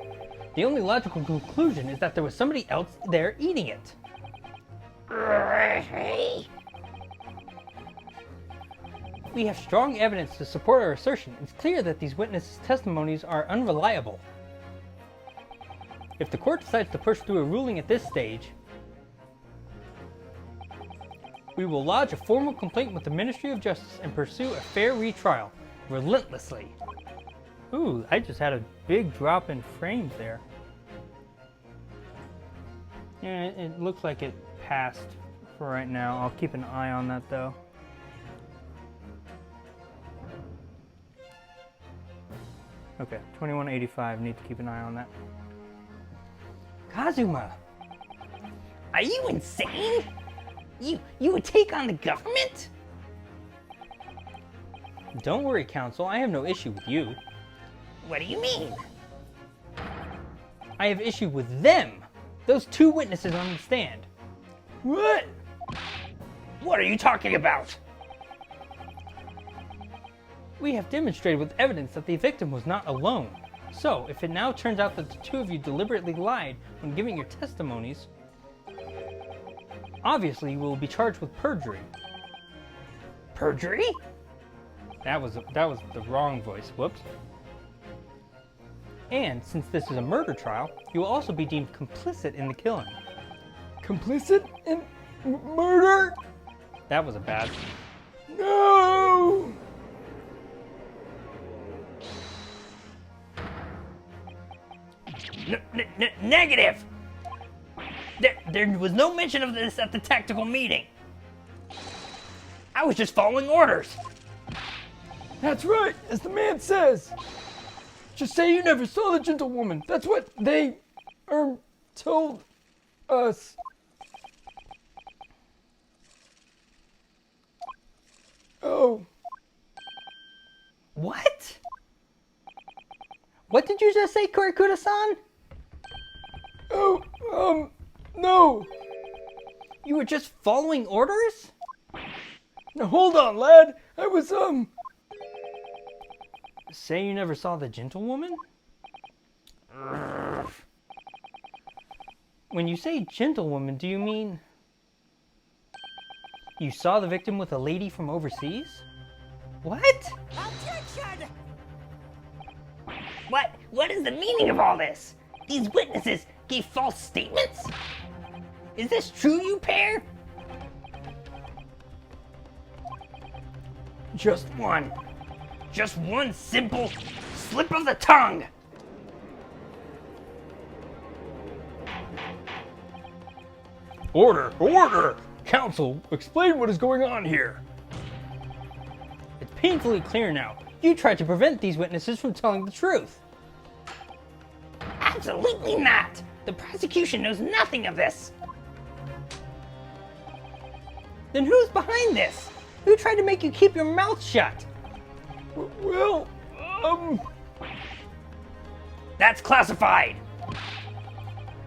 S4: the only logical conclusion is that there was somebody else there eating it. We have strong evidence to support our assertion. It's clear that these witnesses' testimonies are unreliable. If the court decides to push through a ruling at this stage, we will lodge a formal complaint with the Ministry of Justice and pursue a fair retrial, relentlessly. Ooh, I just had a big drop in frames there. Yeah, it looks like it passed for right now. I'll keep an eye on that though. Okay, 2185, need to keep an eye on that. Kazuma!
S3: Are you insane? You would take on the government?
S4: Don't worry, Counsel, I have no issue with you.
S3: What do you mean?
S4: I have issue with them! Those two witnesses on the stand.
S3: What? What are you talking about?
S4: We have demonstrated with evidence that the victim was not alone. So, if it now turns out that the two of you deliberately lied when giving your testimonies, obviously you will be charged with perjury.
S3: Perjury?
S4: That was the wrong voice. Whoops. And since this is a murder trial, you will also be deemed complicit in the killing.
S5: Complicit in murder?
S4: That was a bad.
S5: No!
S3: Negative! There was no mention of this at the tactical meeting. I was just following orders.
S5: That's right, as the man says. Just say you never saw the gentlewoman. That's what they told us. Oh.
S4: What? What did you just say, Kurikuda-san?
S5: Oh, no.
S4: You were just following orders?
S5: Now hold on, lad. I was,
S4: Say you never saw the gentlewoman? When you say gentlewoman, do you mean you saw the victim with a lady from overseas? What?
S3: Objection! What is the meaning of all this? These witnesses gave false statements? Is this true, you pair? Just one simple slip of the tongue.
S5: Order! Order! Counsel, explain what is going on here.
S4: It's painfully clear now. You tried to prevent these witnesses from telling the truth.
S3: Absolutely not! The prosecution knows nothing of this.
S4: Then who's behind this? Who tried to make you keep your mouth shut?
S5: Well,
S3: That's classified.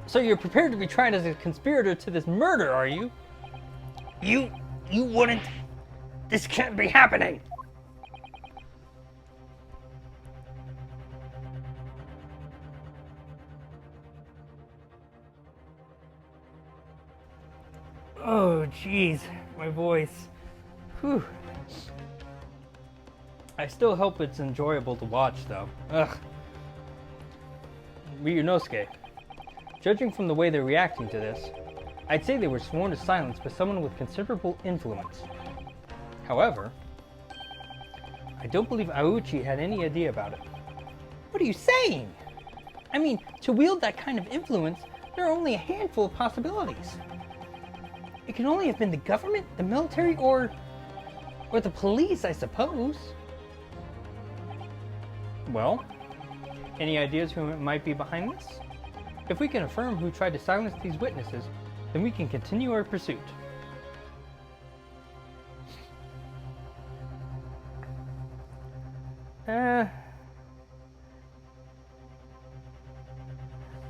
S4: So you're prepared to be tried as a conspirator to this murder, are you?
S3: You wouldn't. This can't be happening.
S4: Oh, jeez, my voice. Whew. I still hope it's enjoyable to watch, though. Ugh. Ryunosuke, judging from the way they're reacting to this, I'd say they were sworn to silence by someone with considerable influence. However, I don't believe Auchi had any idea about it. What are you saying? I mean, to wield that kind of influence, there are only a handful of possibilities. It can only have been the government, the military, or the police, I suppose. Well, any ideas who might be behind this? If we can affirm who tried to silence these witnesses, then we can continue our pursuit.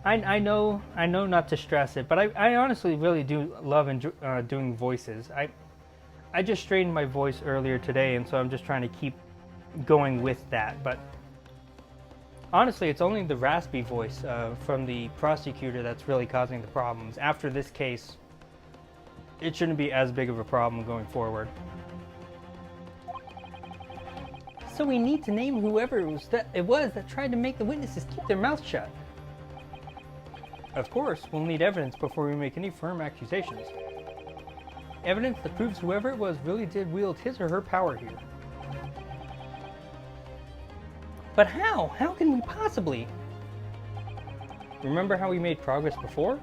S4: I know not to stress it, but I honestly really do love doing voices. I just strained my voice earlier today, and so I'm just trying to keep going with that. But honestly, it's only the raspy voice from the prosecutor that's really causing the problems. After this case, it shouldn't be as big of a problem going forward. So we need to name whoever it was that tried to make the witnesses keep their mouths shut. Of course, we'll need evidence before we make any firm accusations. Evidence that proves whoever it was really did wield his or her power here. But how? How can we possibly? Remember how we made progress before?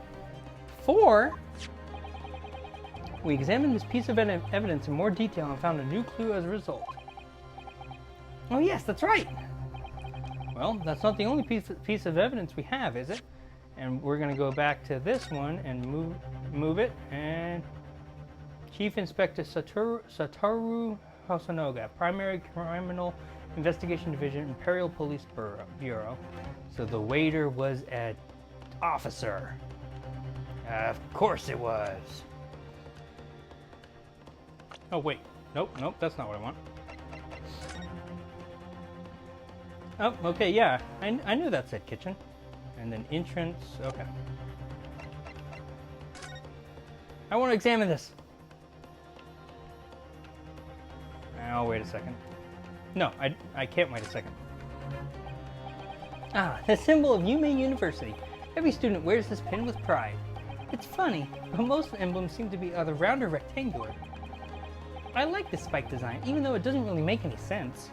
S4: We examined this piece of evidence in more detail and found a new clue as a result. Oh yes, that's right! Well, that's not the only piece of evidence we have, is it? And we're going to go back to this one and move it, and Chief Inspector Satoru Hosonoga, Primary Criminal Investigation Division, Imperial Police Bureau. So the waiter was an officer. Of course it was. Oh wait, nope, that's not what I want. Oh, okay, yeah, I knew that said kitchen. And then entrance, okay. I want to examine this. I'll wait a second. No, I can't wait a second. Ah, the symbol of Yume University. Every student wears this pin with pride. It's funny, but most emblems seem to be either round or rectangular. I like this spike design, even though it doesn't really make any sense.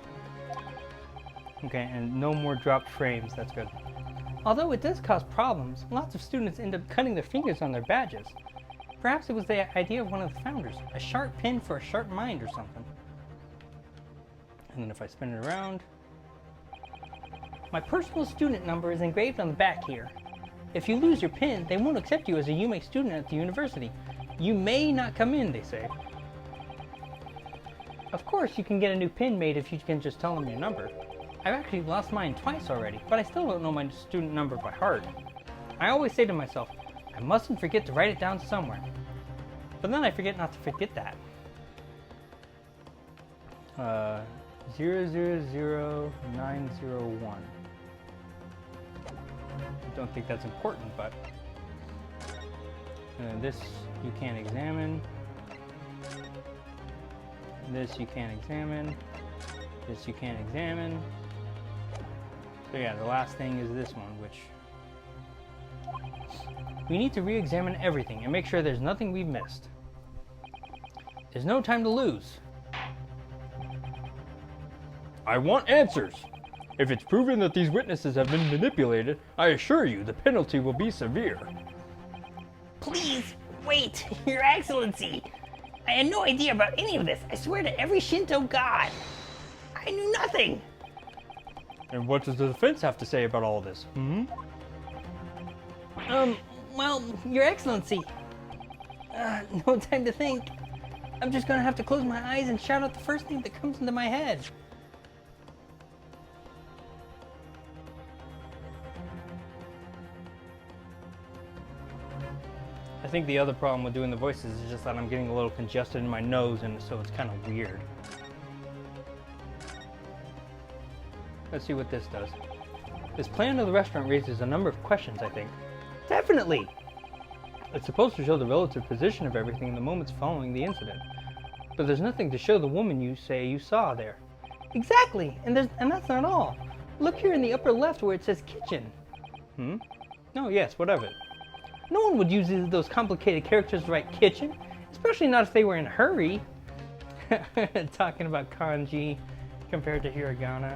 S4: Okay, and no more dropped frames, that's good. Although it does cause problems, lots of students end up cutting their fingers on their badges. Perhaps it was the idea of one of the founders, a sharp pin for a sharp mind or something. And then if I spin it around... My personal student number is engraved on the back here. If you lose your pin, they won't accept you as a Yume student at the university. You may not come in, they say. Of course, you can get a new pin made if you can just tell them your number. I've actually lost mine twice already, but I still don't know my student number by heart. I always say to myself, I mustn't forget to write it down somewhere. But then I forget not to forget that. 000901. I don't think that's important, but... this you can't examine. This you can't examine. This you can't examine. So yeah, the last thing is this one, which... We need to re-examine everything and make sure there's nothing we've missed. There's no time to lose.
S5: I want answers. If it's proven that these witnesses have been manipulated, I assure you the penalty will be severe.
S4: Please, wait, Your Excellency. I had no idea about any of this. I swear to every Shinto god. I knew nothing.
S5: And what does the defense have to say about all this?
S4: Well, Your Excellency. No time to think. I'm just gonna have to close my eyes and shout out the first thing that comes into my head.
S1: I think the other problem with doing the voices is just that I'm getting a little congested in my nose, and so it's kind of weird. Let's see what this does. This plan of the restaurant raises a number of questions, I think.
S4: Definitely.
S1: It's supposed to show the relative position of everything in the moments following the incident. But there's nothing to show the woman you say you saw there.
S4: Exactly, and that's not all. Look here in the upper left where it says kitchen.
S1: Oh yes, what of it?
S4: No one would use those complicated characters to write kitchen, especially not if they were in a hurry.
S1: Talking about kanji compared to hiragana.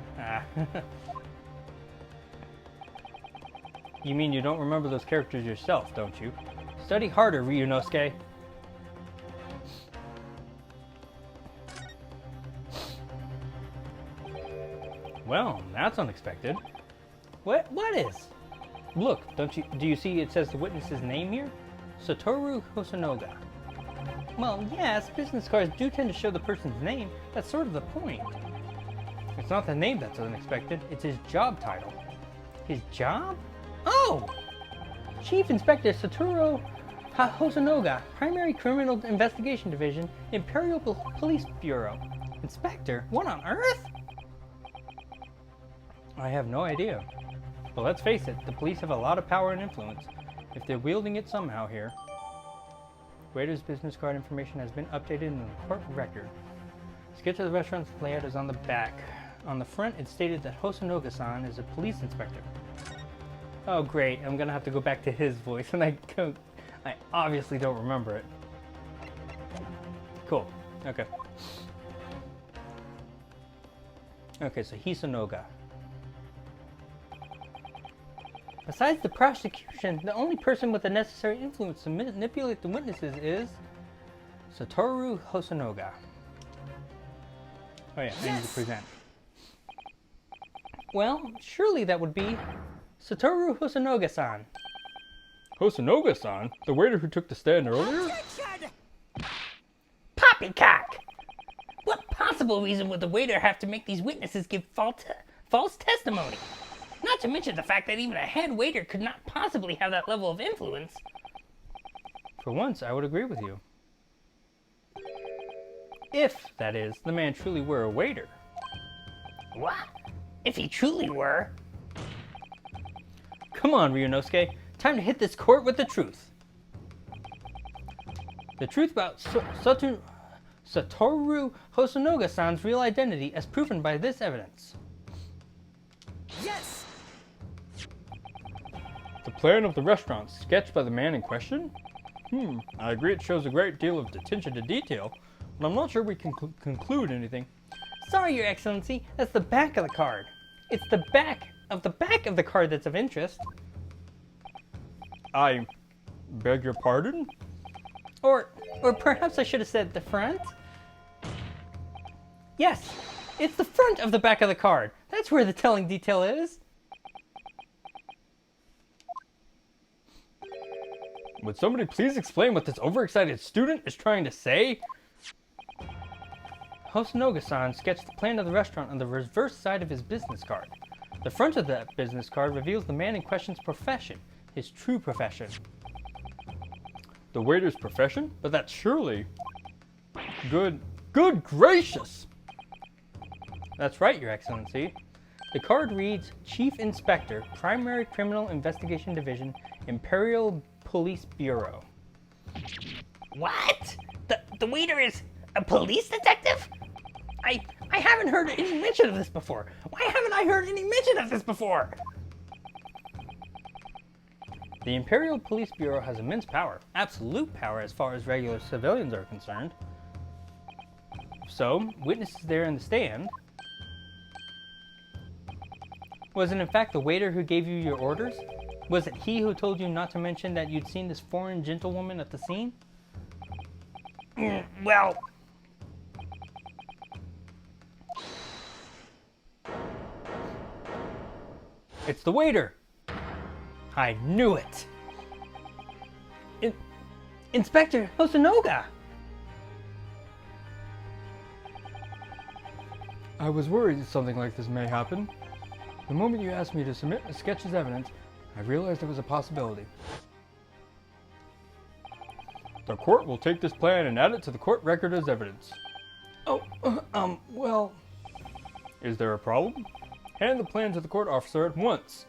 S1: You mean you don't remember those characters yourself, don't you? Study harder, Ryunosuke. Well, that's unexpected.
S4: What is?
S1: Look, do you see it says the witness's name here? Satoru Hosonoga.
S4: Well, yes, business cards do tend to show the person's name. That's sort of the point.
S1: It's not the name that's unexpected, it's his job title.
S4: His job? Oh! Chief Inspector Satoru Hosonoga, Primary Criminal Investigation Division, Imperial Police Bureau. Inspector? What on earth?
S1: I have no idea. But let's face it, the police have a lot of power and influence, if they're wielding it somehow here. Waiter's business card information has been updated in the court record. Sketch of the restaurant's layout is on the back. On the front, it's stated that Hosonoga-san is a police inspector. Oh great, I'm gonna have to go back to his voice, and I obviously don't remember it. Cool, okay. Okay, so Hisonoga.
S4: Besides the prosecution, the only person with the necessary influence to manipulate the witnesses is
S1: Satoru Hosonoga. Oh yeah, I need to present.
S4: Well, surely that would be Satoru Hosonoga-san.
S5: Hosonoga-san? The waiter who took the stand earlier?
S4: Poppycock! What possible reason would the waiter have to make these witnesses give false testimony? Not to mention the fact that even a head waiter could not possibly have that level of influence.
S1: For once, I would agree with you. If, that is, the man truly were a waiter.
S4: What? If he truly were?
S1: Come on, Ryunosuke. Time to hit this court with the truth. The truth about Satoru Hosonoga-san's real identity as proven by this evidence.
S2: Yes!
S5: The plan of the restaurant sketched by the man in question? I agree it shows a great deal of attention to detail, but I'm not sure we can conclude anything.
S4: Sorry, Your Excellency, that's the back of the card. It's the back of the card that's of interest.
S5: I beg your pardon?
S4: Or perhaps I should have said the front? Yes, it's the front of the back of the card. That's where the telling detail is.
S5: Would somebody please explain what this overexcited student is trying to say?
S4: Hosonoga-san sketched the plan of the restaurant on the reverse side of his business card. The front of that business card reveals the man in question's profession, his true profession.
S5: The waiter's profession? But that's surely... Good gracious!
S4: That's right, Your Excellency. The card reads, Chief Inspector, Primary Criminal Investigation Division, Imperial Police Bureau.
S3: What? The waiter is a police detective? I haven't heard any mention of this before. Why haven't I heard any mention of this before?
S4: The Imperial Police Bureau has immense power, absolute power as far as regular civilians are concerned. So, witnesses there in the stand. Was it in fact the waiter who gave you your orders? Was it he who told you not to mention that you'd seen this foreign gentlewoman at the scene?
S3: Well...
S4: It's the waiter! I knew it! Inspector Hosonoga!
S5: I was worried something like this may happen. The moment you asked me to submit a sketch as evidence, I realized there was a possibility. The court will take this plan and add it to the court record as evidence.
S1: Well...
S5: Is there a problem? Hand the plan to the court officer at once.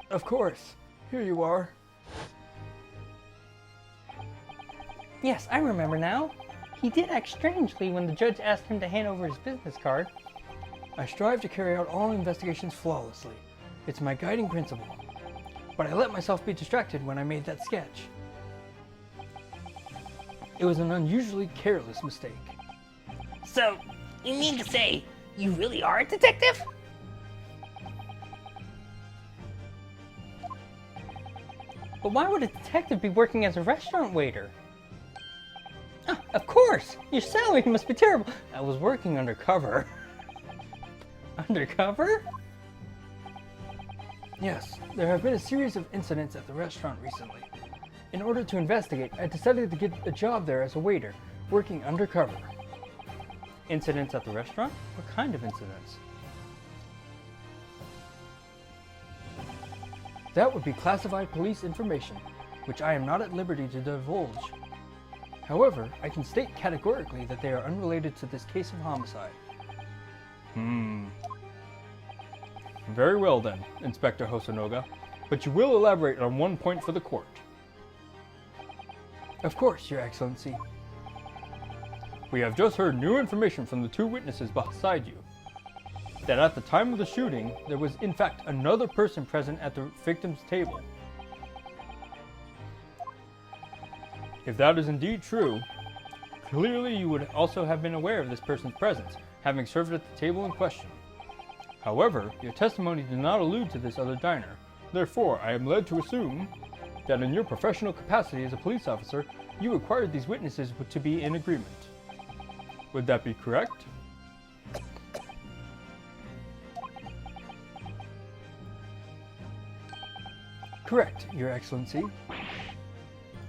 S1: Of course. Here you are.
S4: Yes, I remember now. He did act strangely when the judge asked him to hand over his business card.
S1: I strive to carry out all investigations flawlessly. It's my guiding principle. But I let myself be distracted when I made that sketch. It was an unusually careless mistake.
S3: So, you mean to say you really are a detective?
S4: But why would a detective be working as a restaurant waiter? Of course! Your salary must be terrible. I was working undercover. Undercover?
S1: Yes, there have been a series of incidents at the restaurant recently. In order to investigate, I decided to get a job there as a waiter, working undercover.
S4: Incidents at the restaurant? What kind of incidents?
S1: That would be classified police information, which I am not at liberty to divulge. However, I can state categorically that they are unrelated to this case of homicide.
S5: Very well then, Inspector Hosonoga, but you will elaborate on one point for the court.
S1: Of course, Your Excellency.
S5: We have just heard new information from the two witnesses beside you. That at the time of the shooting, there was in fact another person present at the victim's table. If that is indeed true, clearly you would also have been aware of this person's presence, having served at the table in question. However, your testimony did not allude to this other diner. Therefore, I am led to assume that in your professional capacity as a police officer, you required these witnesses to be in agreement. Would that be correct?
S1: Correct, Your Excellency.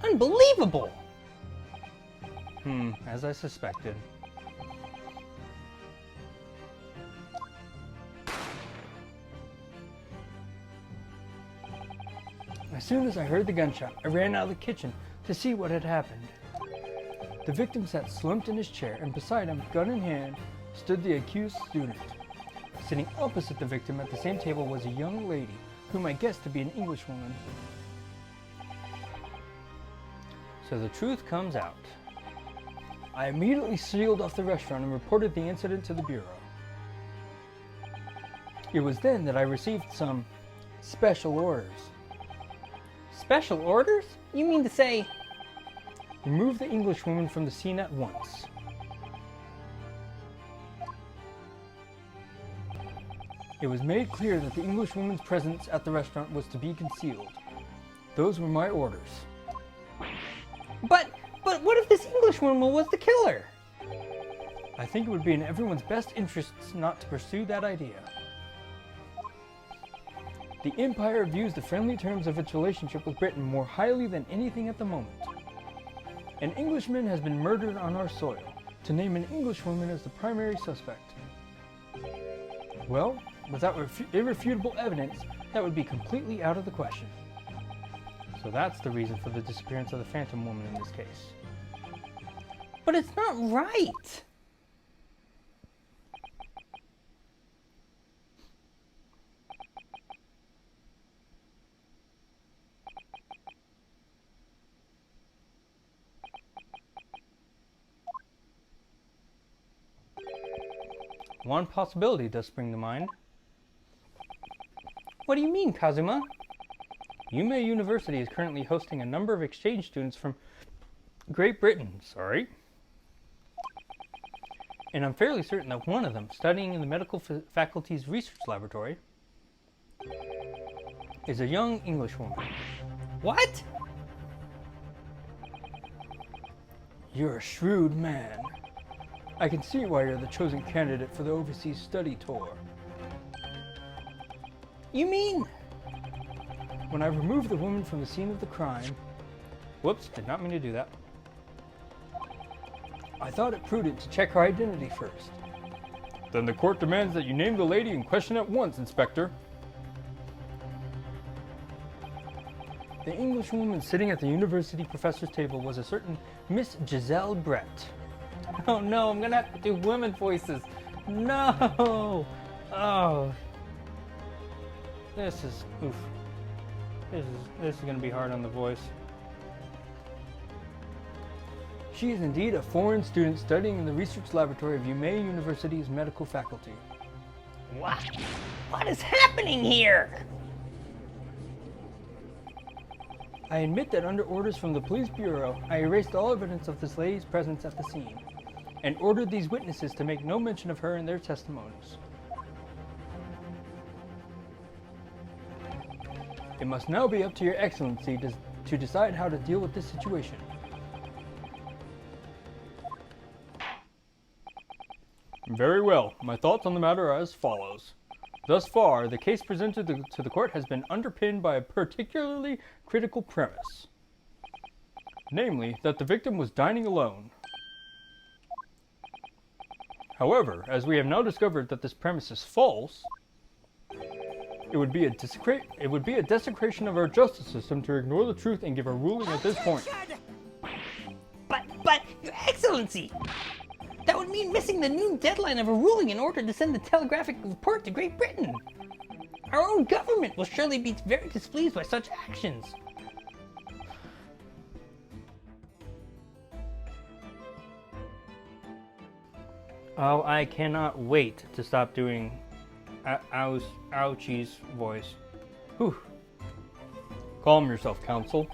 S4: Unbelievable!
S5: As I suspected.
S1: As soon as I heard the gunshot, I ran out of the kitchen to see what had happened. The victim sat slumped in his chair, and beside him, gun in hand, stood the accused student. Sitting opposite the victim at the same table was a young lady, whom I guessed to be an Englishwoman.
S4: So the truth comes out.
S1: I immediately sealed off the restaurant and reported the incident to the Bureau. It was then that I received some special orders.
S4: Special orders? You mean to say...
S1: Remove the Englishwoman from the scene at once. It was made clear that the Englishwoman's presence at the restaurant was to be concealed. Those were my orders.
S4: But what if this Englishwoman was the killer?
S1: I think it would be in everyone's best interests not to pursue that idea. The Empire views the friendly terms of its relationship with Britain more highly than anything at the moment. An Englishman has been murdered on our soil. To name an Englishwoman as the primary suspect. Well, without irrefutable evidence, that would be completely out of the question. So that's the reason for the disappearance of the Phantom Woman in this case.
S4: But it's not right!
S1: One possibility does spring to mind.
S4: What do you mean, Kazuma?
S1: Yume University is currently hosting a number of exchange students from Great Britain, and I'm fairly certain that one of them, studying in the medical faculty's research laboratory, is a young Englishwoman.
S4: What?
S1: You're a shrewd man. I can see why you're the chosen candidate for the overseas study tour.
S4: You mean?
S1: When I removed the woman from the scene of the crime... Whoops, did not mean to do that. I thought it prudent to check her identity first. Then the court demands that you name the lady in question at once, Inspector. The Englishwoman sitting at the university professor's table was a certain Miss Giselle Brett.
S4: Oh no, I'm gonna have to do women voices. No!
S1: Oh. This is... oof. This is gonna be hard on the voice. She is indeed a foreign student studying in the research laboratory of Yume University's medical faculty.
S4: What? What is happening here?
S1: I admit that under orders from the police bureau, I erased all evidence of this lady's presence at the scene, and ordered these witnesses to make no mention of her in their testimonies. It must now be up to Your Excellency to decide how to deal with this situation. Very well. My thoughts on the matter are as follows. Thus far, the case presented to the court has been underpinned by a particularly critical premise. Namely, that the victim was dining alone. However, as we have now discovered that this premise is false, it would be a desecration of our justice system to ignore the truth and give a ruling at this point.
S4: But, Your Excellency! That would mean missing the noon deadline of a ruling in order to send the telegraphic report to Great Britain. Our own government will surely be very displeased by such actions.
S1: Oh, I cannot wait to stop doing Ouchie's voice. Whew. Calm yourself, Counsel.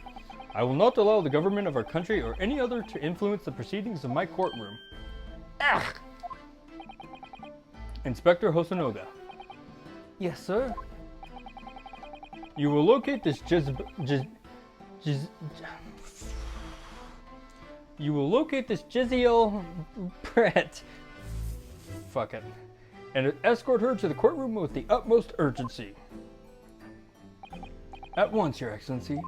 S1: I will not allow the government of our country or any other to influence the proceedings of my courtroom.
S4: Ugh!
S1: Inspector Hosonoga.
S5: Yes, sir.
S1: You will locate this Giselle Brett. Fuck it. And escort her to the courtroom with the utmost urgency. At once, Your Excellency.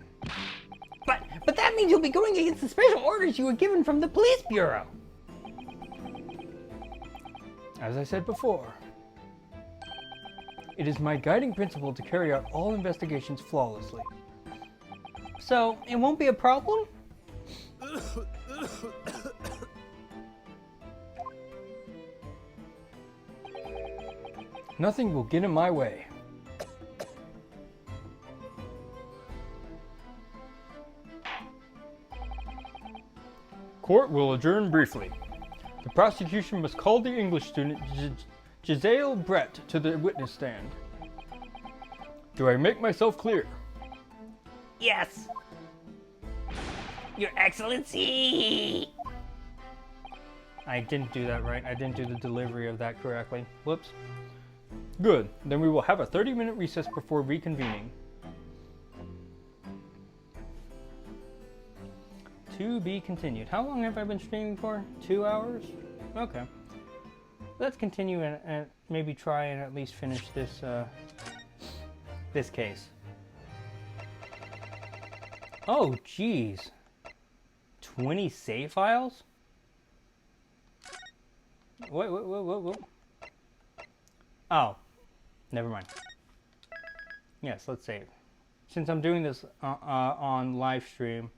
S4: But that means you'll be going against the special orders you were given from the police bureau.
S1: As I said before, it is my guiding principle to carry out all investigations flawlessly.
S4: So, it won't be a problem?
S1: Nothing will get in my way. Court will adjourn briefly. The prosecution must call the English student Giselle Brett to the witness stand. Do I make myself clear?
S4: Yes! Your Excellency!
S1: I didn't do that right. I didn't do the delivery of that correctly. Whoops. Good. Then we will have a 30-minute recess before reconvening. To be continued. How long have I been streaming for? 2 hours? Okay. Let's continue and maybe try and at least finish this this case. Oh, jeez. 20 save files? Wait. Oh, never mind. Yes, let's save. Since I'm doing this on live stream,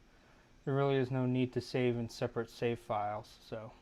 S1: there really is no need to save in separate save files, so.